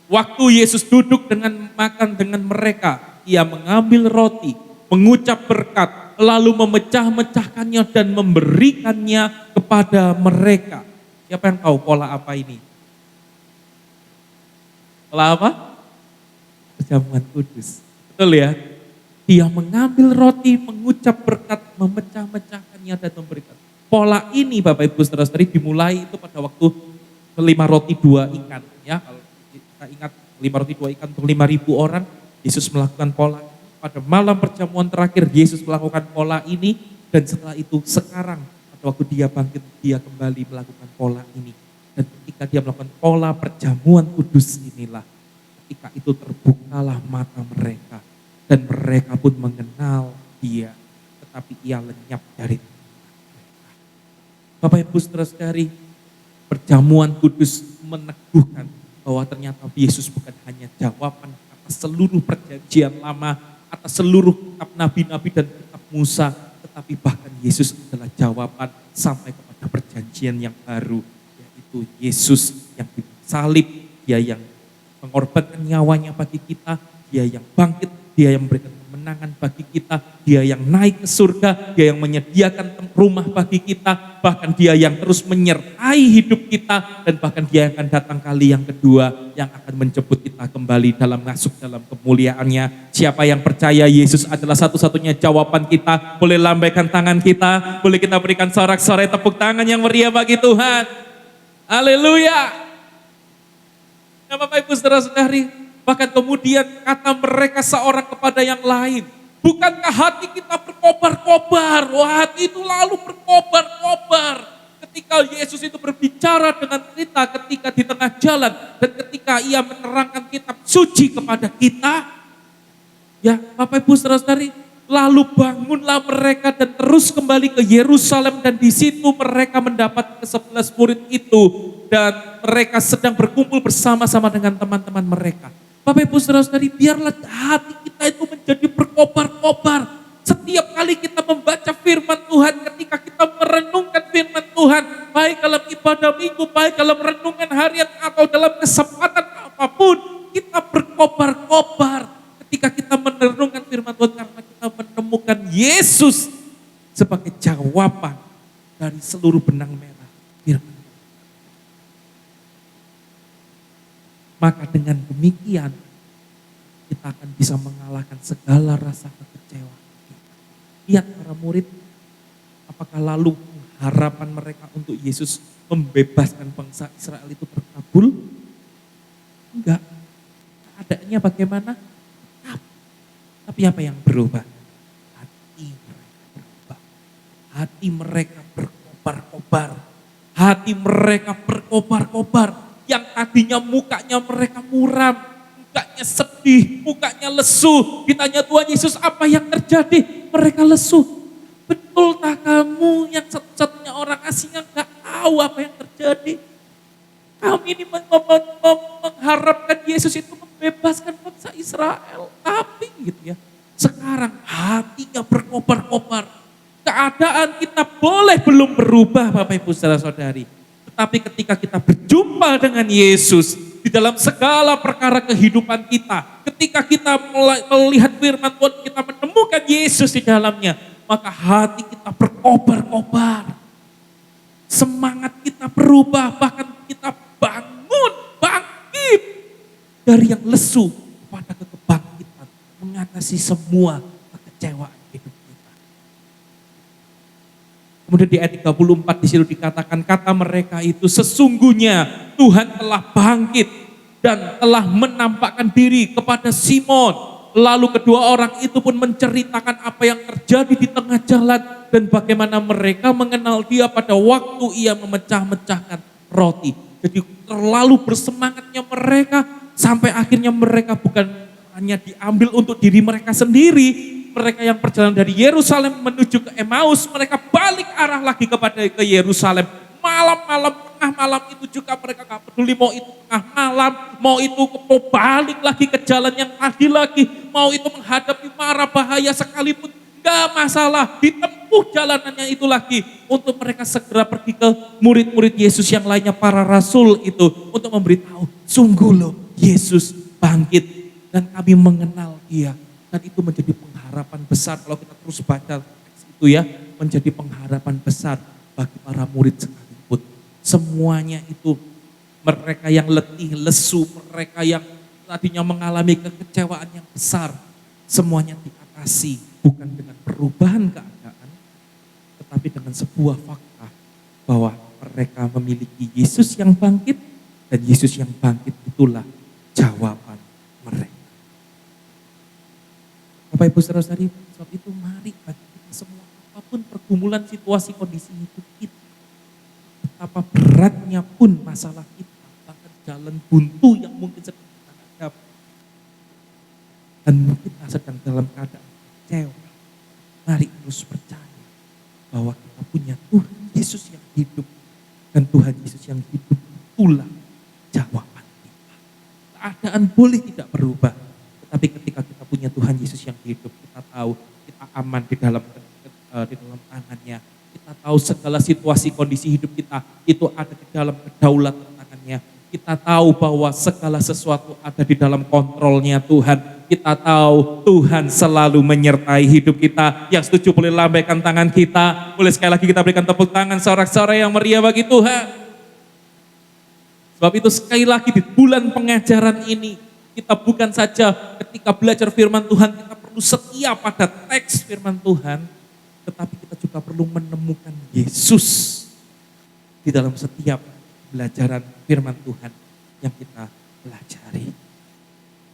waktu Yesus duduk dengan makan dengan mereka, ia mengambil roti, mengucap berkat, lalu memecah-mecahkannya dan memberikannya kepada mereka. Siapa yang tahu pola apa ini? Pola apa? Perjamuan kudus. Betul ya? Dia mengambil roti, mengucap berkat, memecah-mecahkannya dan memberikan. Pola ini Bapak Ibu Saudara-saudari dimulai itu pada waktu 5 roti 2 ikan. Ya, kalau kita ingat 5 roti 2 ikan untuk 5.000 orang, Yesus melakukan pola ini. Pada malam perjamuan terakhir Yesus melakukan pola ini, dan setelah itu sekarang pada waktu dia bangkit, dia kembali melakukan pola ini. Dan ketika dia melakukan pola perjamuan kudus inilah, ketika itu terbukalah mata mereka. Dan mereka pun mengenal dia, tetapi ia lenyap dari mereka. Bapak Ibu Saudara-saudari, perjamuan kudus meneguhkan bahwa ternyata Yesus bukan hanya jawaban atas seluruh perjanjian lama, atas seluruh kitab nabi-nabi dan kitab Musa, tetapi bahkan Yesus adalah jawaban sampai kepada perjanjian yang baru, yaitu Yesus yang disalib, dia yang mengorbankan nyawanya bagi kita, dia yang bangkit, dia yang memberikan kemenangan bagi kita, dia yang naik ke surga, dia yang menyediakan rumah bagi kita, bahkan dia yang terus menyertai hidup kita, dan bahkan dia yang akan datang kali yang kedua, yang akan menjemput kita kembali masuk dalam kemuliaannya. Siapa yang percaya Yesus adalah satu-satunya jawaban kita, boleh lambaikan tangan kita, boleh kita berikan sorak-sorai tepuk tangan yang meriah bagi Tuhan. Haleluya. Nah, Bapak Ibu Saudara-saudari, bahkan kemudian kata mereka seorang kepada yang lain, bukankah hati kita berkobar-kobar? Wah, hati itu lalu berkobar-kobar ketika Yesus itu berbicara dengan kita ketika di tengah jalan dan ketika ia menerangkan kitab suci kepada kita. Ya, Bapak Ibu Saudara-saudari, lalu bangunlah mereka dan terus kembali ke Yerusalem, dan di situ mereka mendapat ke-11 murid itu dan mereka sedang berkumpul bersama-sama dengan teman-teman mereka. Bapak Ibu Saudara-saudari, biarlah hati kita itu menjadi berkobar-kobar. Setiap kali kita membaca firman Tuhan, ketika kita merenungkan firman Tuhan, baik dalam ibadah minggu, baik dalam renungan harian atau dalam kesempatan apapun, kita berkobar-kobar ketika kita merenungkan firman Tuhan, karena kita menemukan Yesus sebagai jawaban dari seluruh benang merah firman. Maka dengan demikian kita akan bisa mengalahkan segala rasa kekecewaan. Lihat para murid, apakah lalu harapan mereka untuk Yesus membebaskan bangsa Israel itu terkabul? Enggak. Keadaannya bagaimana? Tapi apa yang berubah? Hati mereka berubah. Hati mereka berkobar-kobar. Hati mereka berkobar-kobar. Yang tadinya mukanya mereka muram, mukanya sedih, mukanya lesu. Ditanya Tuhan Yesus, apa yang terjadi? Mereka lesu. Betul tak kamu yang satu-satunya orang asing yang gak tahu apa yang terjadi? Kami ini mengharapkan Yesus itu membebaskan bangsa Israel. Tapi gitu ya, sekarang hatinya berkobar-kobar. Keadaan kita boleh belum berubah Bapak Ibu Saudara-saudari. Tetapi ketika kita berjumpa dengan Yesus di dalam segala perkara kehidupan kita, ketika kita melihat firman Tuhan, kita menemukan Yesus di dalamnya, maka hati kita berkobar-kobar. Semangat kita berubah, bahkan kita bangkit dari yang lesu kepada kebangkitan, mengatasi semua kekecewaan hidup kita. Kemudian di ayat 34 di situ dikatakan, kata mereka itu, sesungguhnya Tuhan telah bangkit dan telah menampakkan diri kepada Simon. Lalu kedua orang itu pun menceritakan apa yang terjadi di tengah jalan dan bagaimana mereka mengenal dia pada waktu ia memecah-mecahkan roti. Jadi terlalu bersemangatnya mereka sampai akhirnya mereka bukan hanya diambil untuk diri mereka sendiri. Mereka yang perjalanan dari Yerusalem menuju ke Emmaus, mereka balik arah lagi ke Yerusalem. Malam-malam, tengah malam itu juga mereka gak peduli, mau itu tengah malam, mau itu mau balik lagi ke jalan yang tadi lagi, mau itu menghadapi mara bahaya sekalipun, gak masalah, ditempuh jalanannya itu lagi untuk mereka segera pergi ke murid-murid Yesus yang lainnya, para rasul itu, untuk memberitahu, sungguh loh Yesus bangkit dan kami mengenal dia. Dan itu menjadi pengharapan besar kalau kita terus baca teks itu ya, menjadi pengharapan besar bagi para murid sekalipun. Semuanya itu, mereka yang letih, lesu, mereka yang tadinya mengalami kekecewaan yang besar, semuanya diatasi bukan dengan perubahan keadaan, tetapi dengan sebuah fakta bahwa mereka memiliki Yesus yang bangkit, dan Yesus yang bangkit itulah jawaban mereka. Bapak Ibu Saudara-saudari, sebab itu mari bagi kita semua, apapun pergumulan situasi kondisi hidup kita, betapa beratnya pun masalah kita, bahkan jalan buntu yang mungkin sedang kita hadapi, dan kita sedang dalam keadaan kecewa, mari terus percaya bahwa kita punya Tuhan Yesus yang hidup, dan Tuhan Yesus yang hidup itulah jawaban kita. keadaan boleh tidak berubah. Tetapi ketika kita punya Tuhan Yesus yang hidup, kita tahu kita aman di dalam tangannya. Kita tahu segala situasi kondisi hidup kita itu ada di dalam kedaulatan tangannya. Kita tahu bahwa segala sesuatu ada di dalam kontrolnya Tuhan. Kita tahu Tuhan selalu menyertai hidup kita. Yang setuju boleh lambaikan tangan kita. Boleh sekali lagi kita berikan tepuk tangan sorak-sorai yang meriah bagi Tuhan. Sebab itu sekali lagi di bulan pengajaran ini, kita bukan saja ketika belajar firman Tuhan, kita perlu setia pada teks firman Tuhan, tetapi kita juga perlu menemukan Yesus di dalam setiap pelajaran firman Tuhan yang kita pelajari.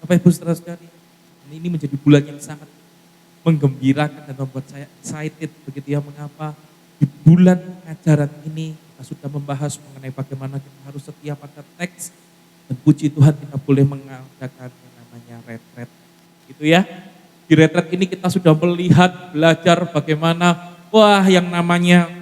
Bapak Ibu saudara-saudari, ini menjadi bulan yang sangat menggembirakan dan membuat saya excited begitu ya. Mengapa di bulan pengajaran ini kita sudah membahas mengenai bagaimana kita harus setia pada teks, dan puji Tuhan kita boleh mengadakan yang namanya retret gitu ya. Di retret ini kita sudah melihat, belajar bagaimana yang namanya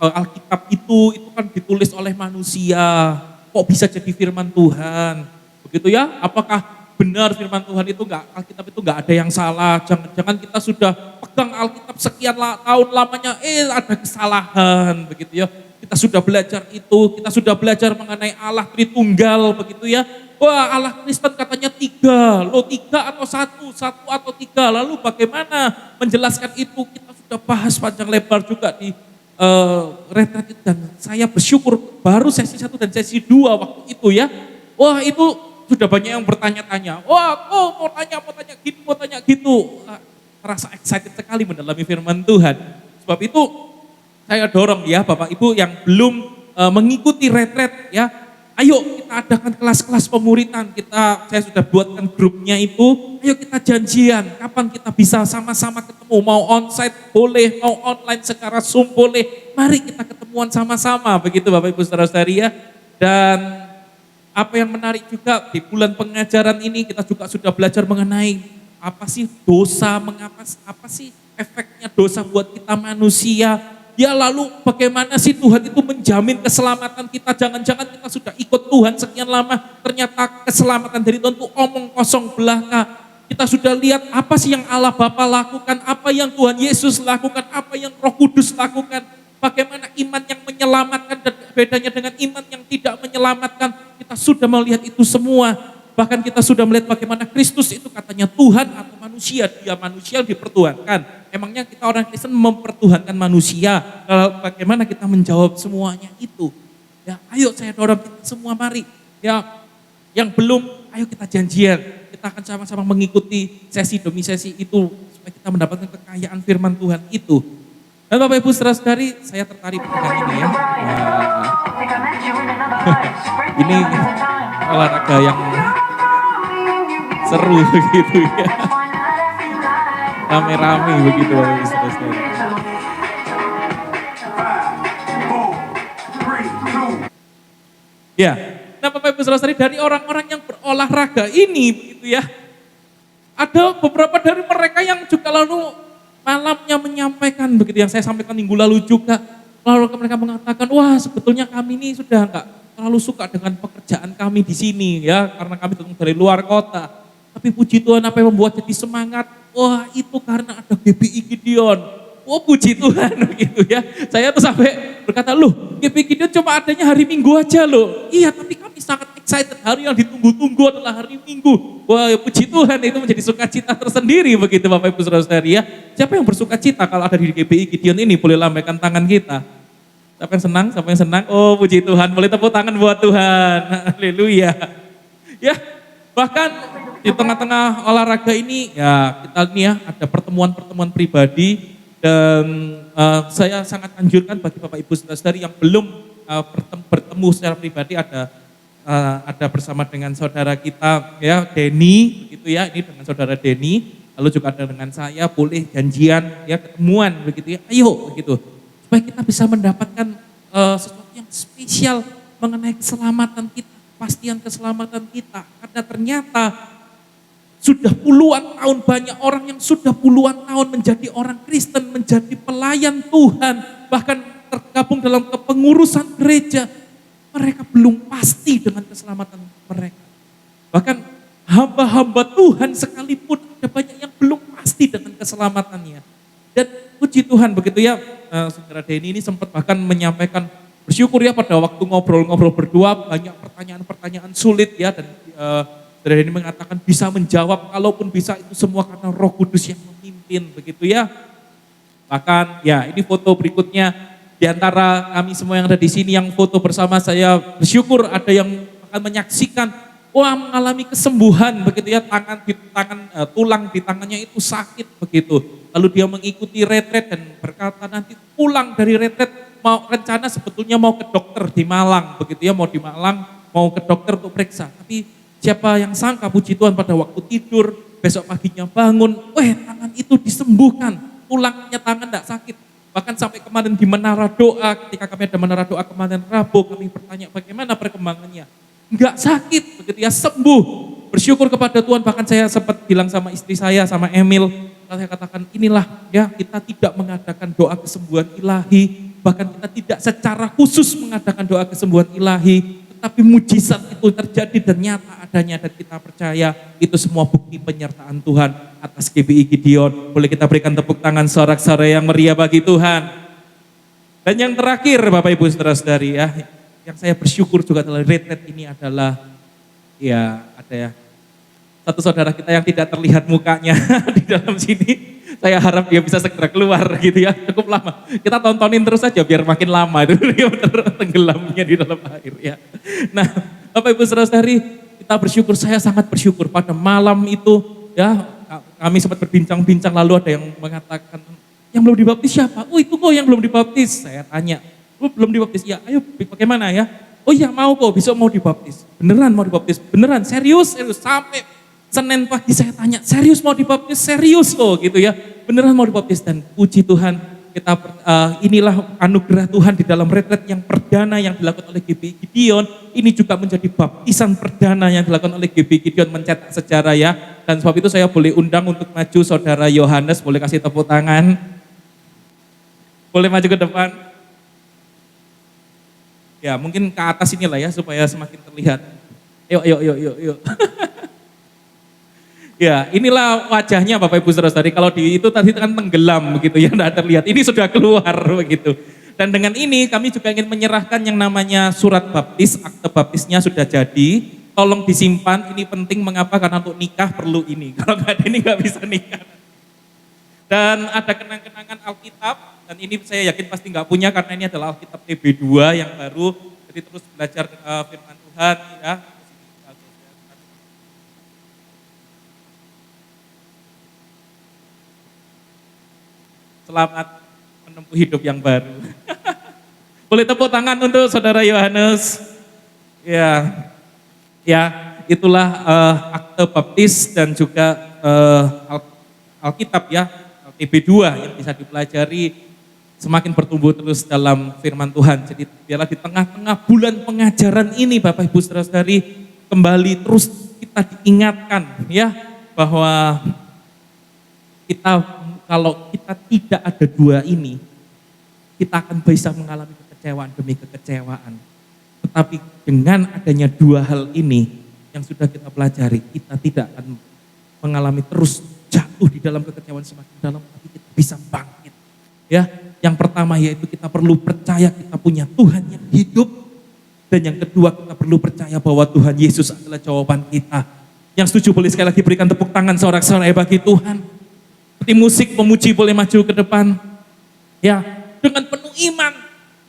Alkitab itu kan ditulis oleh manusia. Kok bisa jadi firman Tuhan? Begitu ya? Apakah benar firman Tuhan itu Alkitab itu enggak ada yang salah? Jangan-jangan kita sudah pegang Alkitab sekian tahun lamanya, ada kesalahan begitu ya. Kita sudah belajar itu, kita sudah belajar mengenai Allah Tritunggal begitu ya. Allah Kristen katanya 3, loh 3 atau 1 atau 3. Lalu bagaimana menjelaskan itu? Kita sudah bahas panjang lebar juga di retret itu, dan saya bersyukur baru sesi 1 dan sesi 2 waktu itu ya. Itu sudah banyak yang bertanya-tanya. Mau tanya gitu. Terasa excited sekali mendalami firman Tuhan. Sebab itu saya dorong ya Bapak Ibu yang belum mengikuti retret ya, ayo kita adakan kelas-kelas pemuritan. Saya sudah buatkan grupnya itu, ayo kita janjian kapan kita bisa sama-sama ketemu, mau onsite boleh, mau online secara Zoom boleh. Mari kita ketemuan sama-sama begitu Bapak Ibu saudara-saudari ya. Dan apa yang menarik juga di bulan pengajaran ini kita juga sudah belajar mengenai apa sih dosa, apa sih efeknya dosa buat kita manusia. Ya lalu bagaimana sih Tuhan itu menjamin keselamatan kita? Jangan-jangan kita sudah ikut Tuhan sekian lama, ternyata keselamatan dari Tuhan itu omong kosong belaka. Kita sudah lihat apa sih yang Allah Bapa lakukan, apa yang Tuhan Yesus lakukan, apa yang Roh Kudus lakukan. Bagaimana iman yang menyelamatkan dan bedanya dengan iman yang tidak menyelamatkan. Kita sudah melihat itu semua. Bahkan kita sudah melihat bagaimana Kristus itu katanya Tuhan atau manusia. Dia manusia yang dipertuhankan. Emangnya kita orang Kristen mempertuhankan manusia? Bagaimana kita menjawab semuanya itu? Ya, ayo saya dorong kita semua mari. Ya, yang belum, ayo kita janjian. Kita akan sama-sama mengikuti sesi demi sesi itu supaya kita mendapatkan kekayaan firman Tuhan itu. Dan Bapak Ibu saudara-saudari, saya tertarik dengan ini ya. Ini olahraga yang seru begitu ya. Rame-rame begitu Bapak Ibu saudara-saudari. Ya, nah Bapak Ibu saudara-saudari, dari orang-orang yang berolahraga ini begitu ya. Ada beberapa dari mereka yang juga lalu malamnya menyampaikan begitu yang saya sampaikan minggu lalu juga. Lalu mereka mengatakan, sebetulnya kami ini sudah enggak terlalu suka dengan pekerjaan kami di sini ya, karena kami datang dari luar kota. Tapi puji Tuhan apa yang membuat jadi semangat? Itu karena ada GBI Gideon. Puji Tuhan begitu ya. Saya tuh sampai berkata, GBI Gideon cuma adanya hari Minggu aja loh. Iya, tapi kami sangat excited. Hari yang ditunggu-tunggu adalah hari Minggu. Puji Tuhan, itu menjadi sukacita tersendiri begitu Bapak Ibu saudara-saudari ya. Siapa yang bersukacita kalau ada di GBI Gideon ini? Boleh lambaikan tangan kita. Siapa yang senang? Siapa yang senang? Puji Tuhan. Boleh tepuk tangan buat Tuhan. Haleluya. Ya, bahkan di tengah-tengah olahraga ini ya kita ada pertemuan-pertemuan pribadi, dan saya sangat anjurkan bagi Bapak Ibu saudara-saudari yang belum bertemu secara pribadi, ada bersama dengan saudara kita ya Denny begitu ya, ini dengan saudara Denny, lalu juga ada dengan saya, boleh janjian ya ketemuan begitu ya, ayo begitu supaya kita bisa mendapatkan sesuatu yang spesial mengenai keselamatan kita, kepastian keselamatan kita, karena ternyata sudah puluhan tahun banyak orang yang sudah puluhan tahun menjadi orang Kristen, menjadi pelayan Tuhan, bahkan tergabung dalam kepengurusan gereja. mereka belum pasti dengan keselamatan mereka. Bahkan hamba-hamba Tuhan sekalipun ada banyak yang belum pasti dengan keselamatannya. Dan puji Tuhan begitu ya, Saudara Denny ini sempat bahkan menyampaikan bersyukur ya pada waktu ngobrol-ngobrol berdua banyak pertanyaan-pertanyaan sulit ya, dan Saudara Denny mengatakan bisa menjawab, kalaupun bisa itu semua karena Roh Kudus yang memimpin begitu ya. Bahkan ya ini foto berikutnya di antara kami semua yang ada di sini yang foto bersama saya, bersyukur ada yang akan menyaksikan wah mengalami kesembuhan begitu ya, tulang di tangannya itu sakit begitu. Lalu dia mengikuti retret dan berkata nanti pulang dari retret mau rencana sebetulnya mau ke dokter di Malang begitu ya, mau di Malang mau ke dokter untuk periksa. Tapi siapa yang sangka puji Tuhan pada waktu tidur besok paginya bangun, tangan itu disembuhkan, tulangnya tangan tidak sakit. Bahkan sampai kemarin di menara doa, ketika kami ada menara doa kemarin Rabu, kami bertanya bagaimana perkembangannya. Enggak sakit, begitu ya, sembuh. Bersyukur kepada Tuhan, bahkan saya sempat bilang sama istri saya, sama Emil, saya katakan inilah ya, kita tidak mengadakan doa kesembuhan ilahi, bahkan kita tidak secara khusus mengadakan doa kesembuhan ilahi, tetapi mujizat itu terjadi dan nyata adanya, dan kita percaya itu semua bukti penyertaan Tuhan atas GBI Gideon. Boleh kita berikan tepuk tangan sorak-sorai yang meriah bagi Tuhan. Dan yang terakhir Bapak Ibu Saudara-saudari ya, yang saya bersyukur juga adalah retret ini adalah ya ada ya satu saudara kita yang tidak terlihat mukanya di dalam sini. Saya harap dia bisa segera keluar gitu ya, cukup lama. Kita tontonin terus saja biar makin lama itu dia tenggelamnya di dalam air ya. Nah Bapak Ibu Saudara-saudari, kita bersyukur, saya sangat bersyukur pada malam itu ya, kami sempat berbincang-bincang, lalu ada yang mengatakan yang belum dibaptis siapa? Oh itu kok yang belum dibaptis. Saya tanya, belum dibaptis? Ya, ayo bagaimana ya? Oh iya mau kok, besok mau dibaptis. Beneran mau dibaptis? Beneran, serius. Sampai Senin pagi saya tanya, serius mau dibaptis? Serius kok gitu ya. Beneran mau dibaptis, dan puji Tuhan kita inilah anugerah Tuhan di dalam retret yang perdana yang dilakukan oleh GBI Gideon. Ini juga menjadi baptisan perdana yang dilakukan oleh GBI Gideon, mencetak sejarah ya. Dan sebab itu saya boleh undang untuk maju Saudara Yohanes, boleh kasih tepuk tangan. Boleh maju ke depan. Ya mungkin ke atas inilah ya supaya semakin terlihat. Yuk. Ya inilah wajahnya Bapak Ibu Saudara-saudari. Kalau di itu tadi kan tenggelam begitu ya, tidak terlihat. Ini sudah keluar begitu. Dan dengan ini kami juga ingin menyerahkan yang namanya surat baptis, akte baptisnya sudah jadi. Tolong disimpan, ini penting mengapa? Karena untuk nikah perlu ini. Kalau nggak ada ini nggak bisa nikah. Dan ada kenang-kenangan Alkitab, dan ini saya yakin pasti nggak punya karena ini adalah Alkitab TB2 yang baru. Jadi terus belajar firman Tuhan ya. Selamat menempuh hidup yang baru. Boleh tepuk tangan untuk Saudara Yohanes. Ya, itulah akte baptis dan juga Alkitab ya, TB2 yang bisa dipelajari, semakin bertumbuh terus dalam firman Tuhan. Jadi biarlah di tengah-tengah bulan pengajaran ini Bapak Ibu Saudara-saudari kembali terus kita diingatkan ya, bahwa kita kalau kita tidak ada dua ini, kita akan bisa mengalami kekecewaan demi kekecewaan. Tetapi dengan adanya dua hal ini yang sudah kita pelajari, kita tidak akan mengalami terus jatuh di dalam kekecewaan semakin dalam, tapi kita bisa bangkit. Ya, yang pertama yaitu kita perlu percaya kita punya Tuhan yang hidup, dan yang kedua kita perlu percaya bahwa Tuhan Yesus adalah jawaban kita. Yang setuju boleh sekali lagi berikan tepuk tangan sorak-sorai bagi Tuhan. Seperti musik memuji boleh maju ke depan. Ya, dengan penuh iman.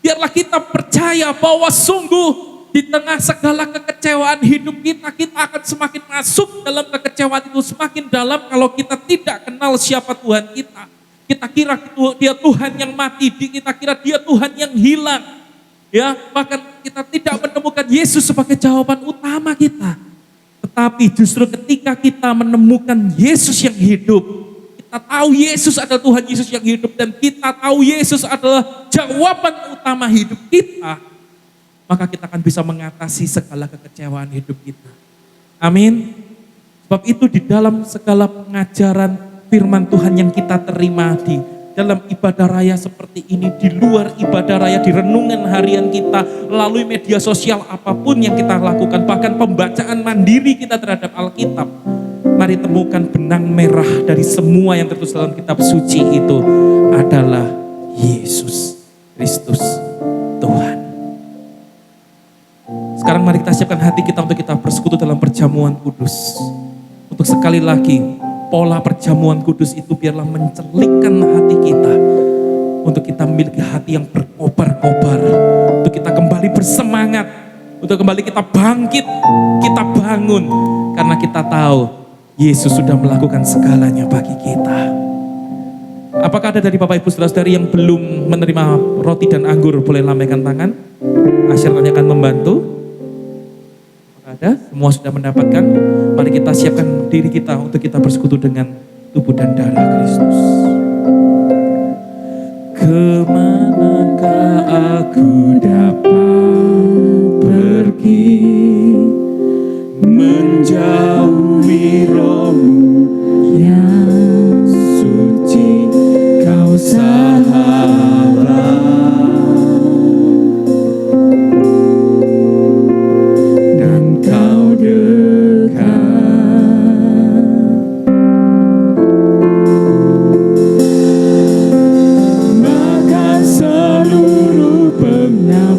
Biarlah kita percaya bahwa sungguh di tengah segala kekecewaan hidup kita, kita akan semakin masuk dalam kekecewaan itu semakin dalam kalau kita tidak kenal siapa Tuhan kita. Kita kira dia Tuhan yang mati, kita kira dia Tuhan yang hilang. Ya, bahkan kita tidak menemukan Yesus sebagai jawaban utama kita. Tetapi justru ketika kita menemukan Yesus yang hidup, kita tahu Yesus adalah Tuhan Yesus yang hidup, dan kita tahu Yesus adalah jawaban utama hidup kita, maka kita akan bisa mengatasi segala kekecewaan hidup kita. Amin. Sebab itu di dalam segala pengajaran firman Tuhan yang kita terima di dalam ibadah raya seperti ini, di luar ibadah raya, di renungan harian kita, melalui media sosial apapun yang kita lakukan, bahkan pembacaan mandiri kita terhadap Alkitab. Mari temukan benang merah dari semua yang tertulis dalam kitab suci itu adalah Yesus Kristus Tuhan. Sekarang mari kita siapkan hati kita untuk kita bersekutu dalam perjamuan kudus. Untuk sekali lagi, pola perjamuan kudus itu biarlah mencelikkan hati kita. Untuk kita memiliki hati yang berkobar-kobar. Untuk kita kembali bersemangat. Untuk kembali kita bangkit, kita bangun. Karena kita tahu Yesus sudah melakukan segalanya bagi kita. Apakah ada dari Bapak Ibu Saudara-saudari yang belum menerima roti dan anggur? Boleh lambaikan tangan. Asyaranya akan membantu. Ada? Semua sudah mendapatkan. Mari kita siapkan diri kita untuk kita bersekutu dengan tubuh dan darah Kristus. Kemanakah aku dapat pergi, menjauhi rohmu yang suci, kau sahabat, dan kau dekat. Maka seluruh pengaruh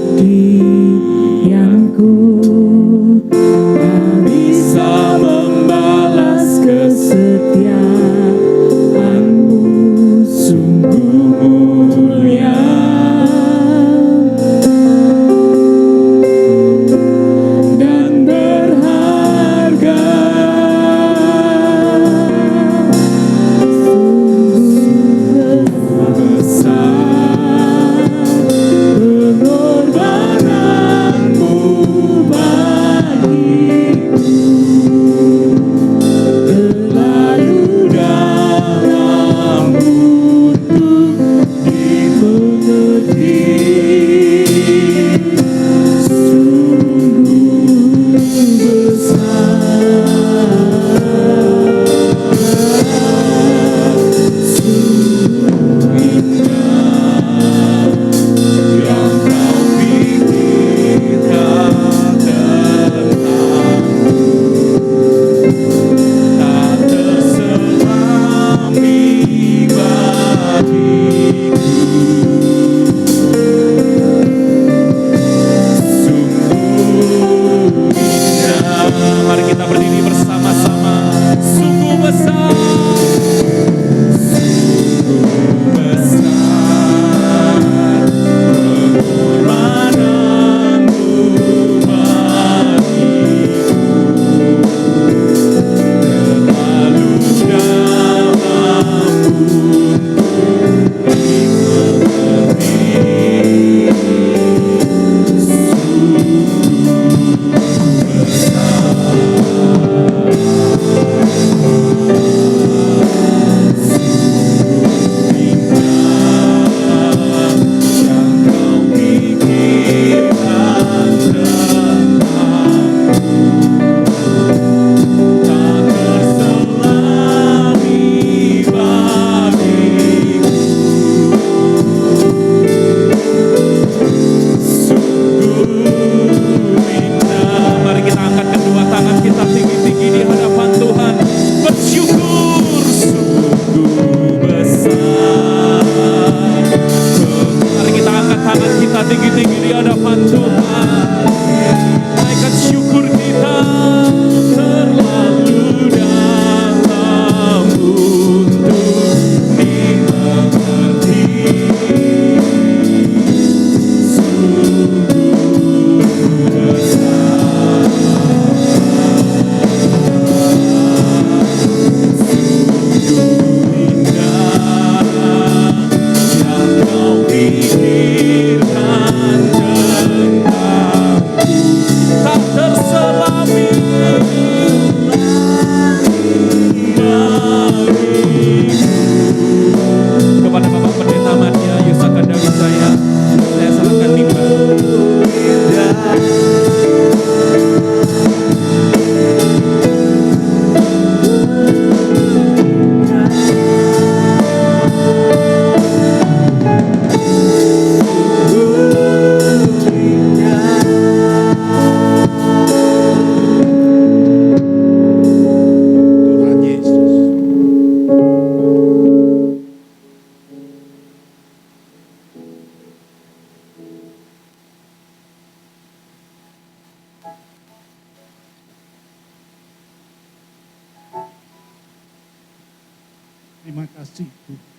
Terima kasih Tuhan.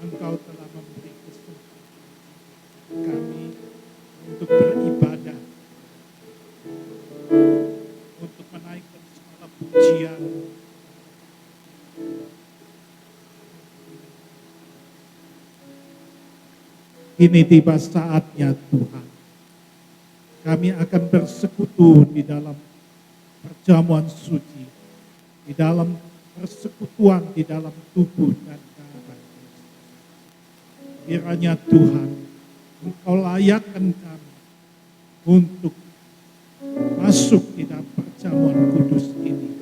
Engkau telah memberi kesempatan kami untuk beribadah, untuk menaikkan segala pujian. Kini tiba saatnya Tuhan. Kami akan bersekutu di dalam perjamuan suci, di dalam persekutuan di dalam tubuh dan darah. Kiranya Tuhan, Engkau layakkan kami untuk masuk di dalam perjamuan kudus ini.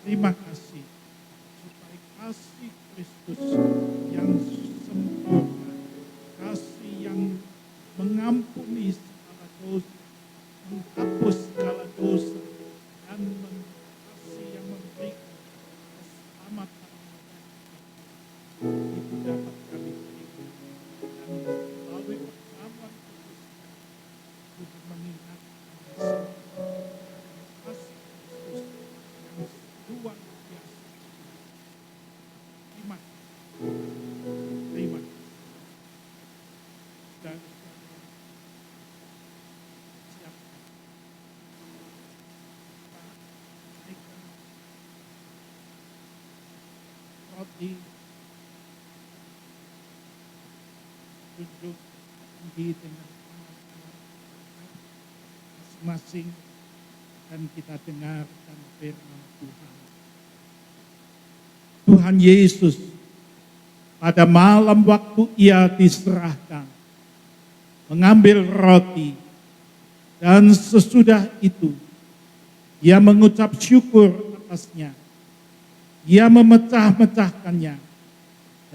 Terima kasih, supaya kasih Kristus yang sempurna, kasih yang mengampuni segala dosa, menghapus segala dosa, dan kasih yang memberikan keselamatan itu dapat kami terima. Dan melalui perjamuan kudus Tuhan mengingatkan kasih Kristus yang luar biasa. Terima kasih. Terima kasih. Dan siapkan roti, duduk tinggi dengan masing-masing, dan kita dengarkan firman Tuhan. Tuhan Yesus pada malam waktu ia diserahkan, mengambil roti, dan sesudah itu ia mengucap syukur atasnya. Ia memecah-mecahkannya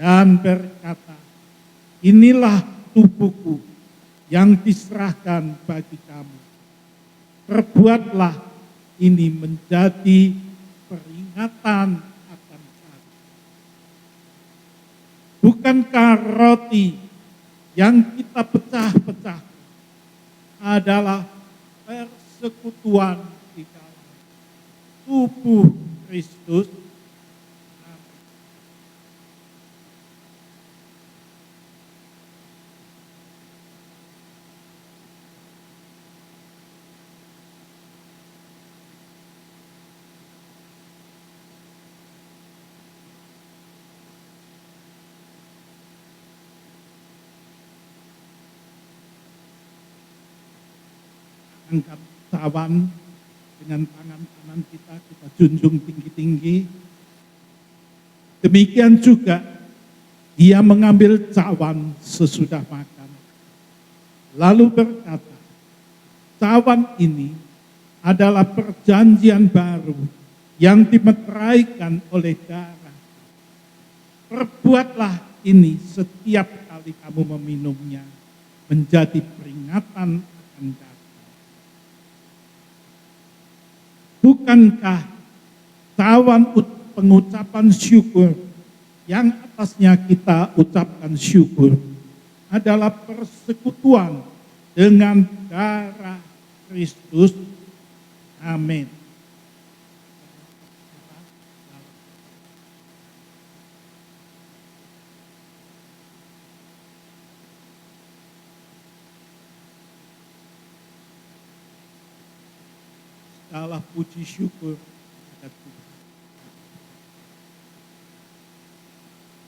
dan berkata, inilah tubuhku yang diserahkan bagi kamu. Perbuatlah ini menjadi peringatan akan aku. Bukankah roti yang kita pecah-pecah adalah persekutuan di dalam tubuh Kristus? Angkat cawan dengan tangan kanan kita junjung tinggi-tinggi. Demikian juga dia mengambil cawan sesudah makan. Lalu berkata, cawan ini adalah perjanjian baru yang dimeteraikan oleh darah. Perbuatlah ini setiap kali kamu meminumnya menjadi peringatan akan darah. Bukankah cawan pengucapan syukur yang atasnya kita ucapkan syukur adalah persekutuan dengan darah Kristus? Amin. Segala puji syukur kepada Tuhan.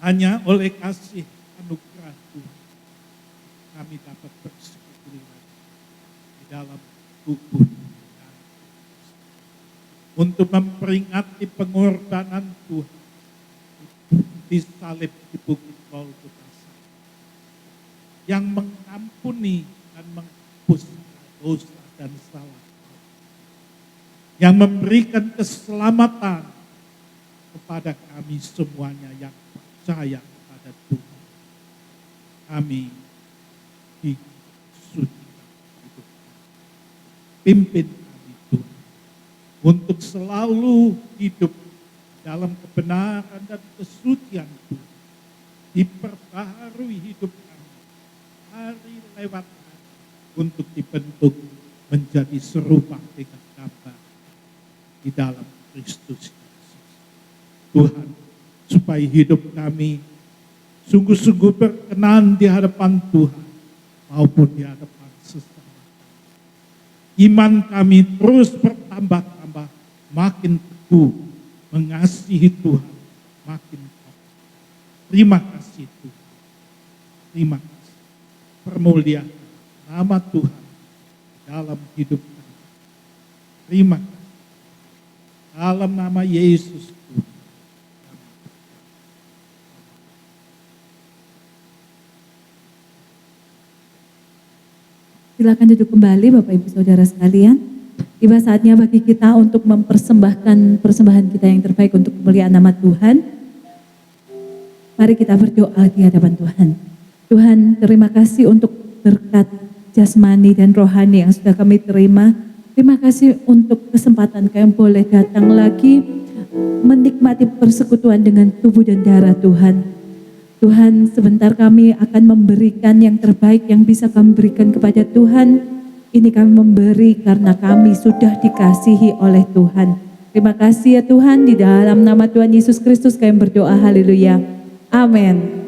Hanya oleh kasih anugerah Tuhan kami dapat bersekutu di dalam tubuh dan untuk memperingati pengorbanan Tuhan di salib di Bukit Golgota yang mengampuni dan menghapus dosa dan salah, yang memberikan keselamatan kepada kami semuanya yang percaya kepada Tuhan. Kami disucikan hidup. Pimpin kami Tuhan untuk selalu hidup dalam kebenaran dan kesucian Tuhan. Diperbaharui hidup kami hari lewat hari untuk dibentuk menjadi serupa dengan gambar di dalam Kristus Yesus. Tuhan, supaya hidup kami sungguh-sungguh berkenan di hadapan Tuhan maupun di hadapan sesama. Iman kami terus bertambah-tambah, makin teguh mengasihi Tuhan, makin kokoh. Terima kasih Tuhan. Terima kasih. Permuliaan nama Tuhan dalam hidup kami. Terima kasih. Dalam nama Yesus Tuhan. Silakan duduk kembali Bapak Ibu Saudara sekalian. Tiba saatnya bagi kita untuk mempersembahkan persembahan kita yang terbaik untuk kemuliaan nama Tuhan. Mari kita berdoa di hadapan Tuhan. Tuhan, terima kasih untuk berkat jasmani dan rohani yang sudah kami terima. Terima kasih untuk kesempatan kami boleh datang lagi menikmati persekutuan dengan tubuh dan darah Tuhan. Tuhan, sebentar kami akan memberikan yang terbaik yang bisa kami berikan kepada Tuhan. Ini kami memberi karena kami sudah dikasihi oleh Tuhan. Terima kasih ya Tuhan, di dalam nama Tuhan Yesus Kristus kami berdoa, haleluya. Amin.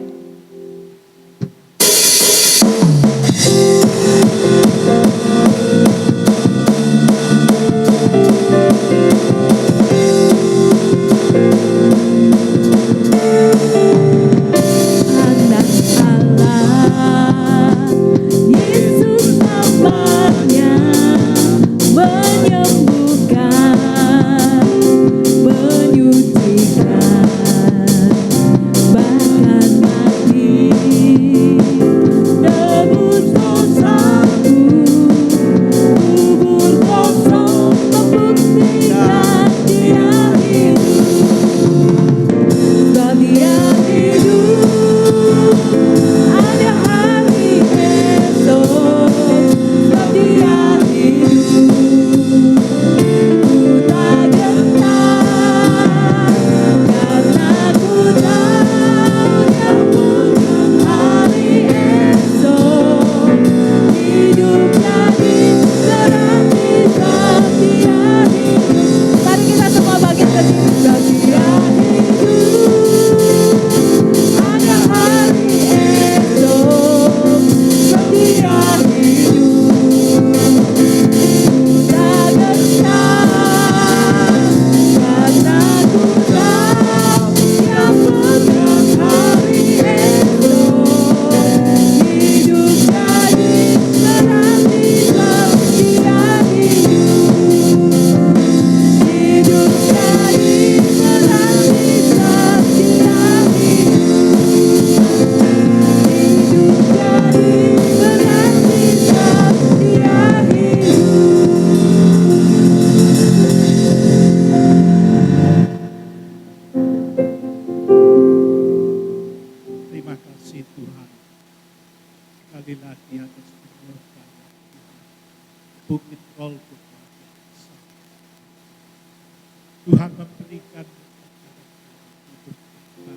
Tuhan memberikan hidup kita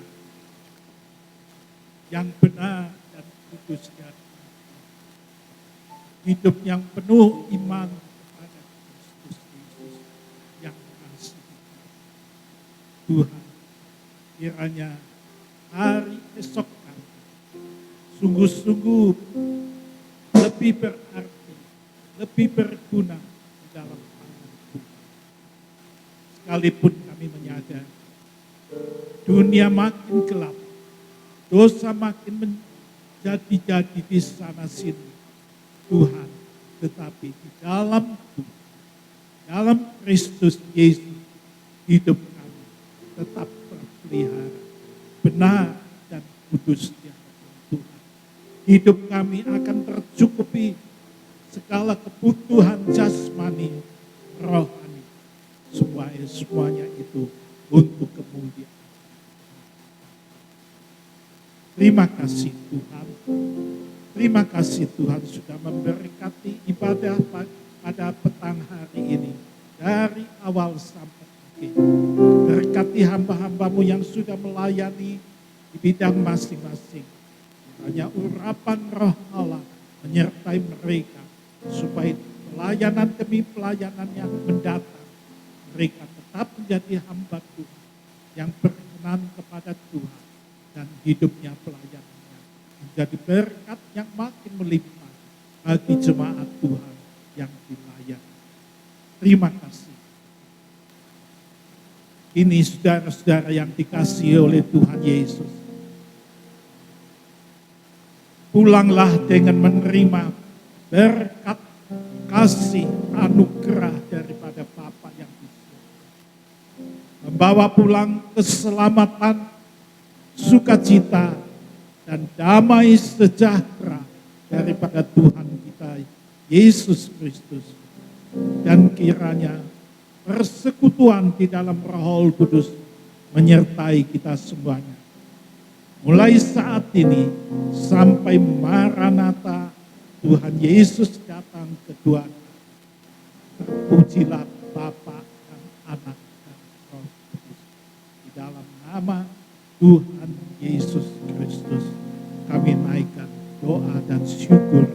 yang benar dan kudus dan hidup yang penuh iman kepada Kristus Yesus yang mengasihi Tuhan. Kiranya hari esok kami sungguh-sungguh lebih berarti, lebih berguna di dalam tangan Tuhan. Sekalipun kami menyadari dunia makin gelap, dosa makin menjadi-jadi di sana sini, Tuhan, tetapi di dalam Tuhan, dalam Kristus Yesus, hidup kami tetap terpelihara, benar dan kudus di hadapan Tuhan. Hidup kami akan tercukupi segala kebutuhan jasmani, rohani, supaya semuanya itu untuk kemuliaan. Terima kasih Tuhan. Terima kasih Tuhan sudah memberkati ibadah pada petang hari ini. Dari awal sampai akhir. Berkati hamba-hambamu yang sudah melayani di bidang masing-masing. Hanya urapan roh Allah menyertai mereka supaya pelayanan demi pelayanan yang mendatang, mereka tetap menjadi hamba Tuhan yang berkenan kepada Tuhan, dan hidupnya pelayanannya menjadi berkat yang makin melimpah bagi jemaat Tuhan yang dilayani. Terima kasih. Ini saudara-saudara yang dikasihi oleh Tuhan Yesus. Pulanglah dengan menerima berkat, kasih, anugerah daripada Bapa yang di surga. Membawa pulang keselamatan, sukacita, dan damai sejahtera daripada Tuhan kita Yesus Kristus. Dan kiranya persekutuan di dalam Roh Kudus menyertai kita semuanya. Mulai saat ini sampai Maranatha, Tuhan Yesus datang kedua. Terpujilah Bapa dan Anak dan Roh Kudus. Di dalam nama Tuhan Yesus Kristus kami naikkan doa dan syukur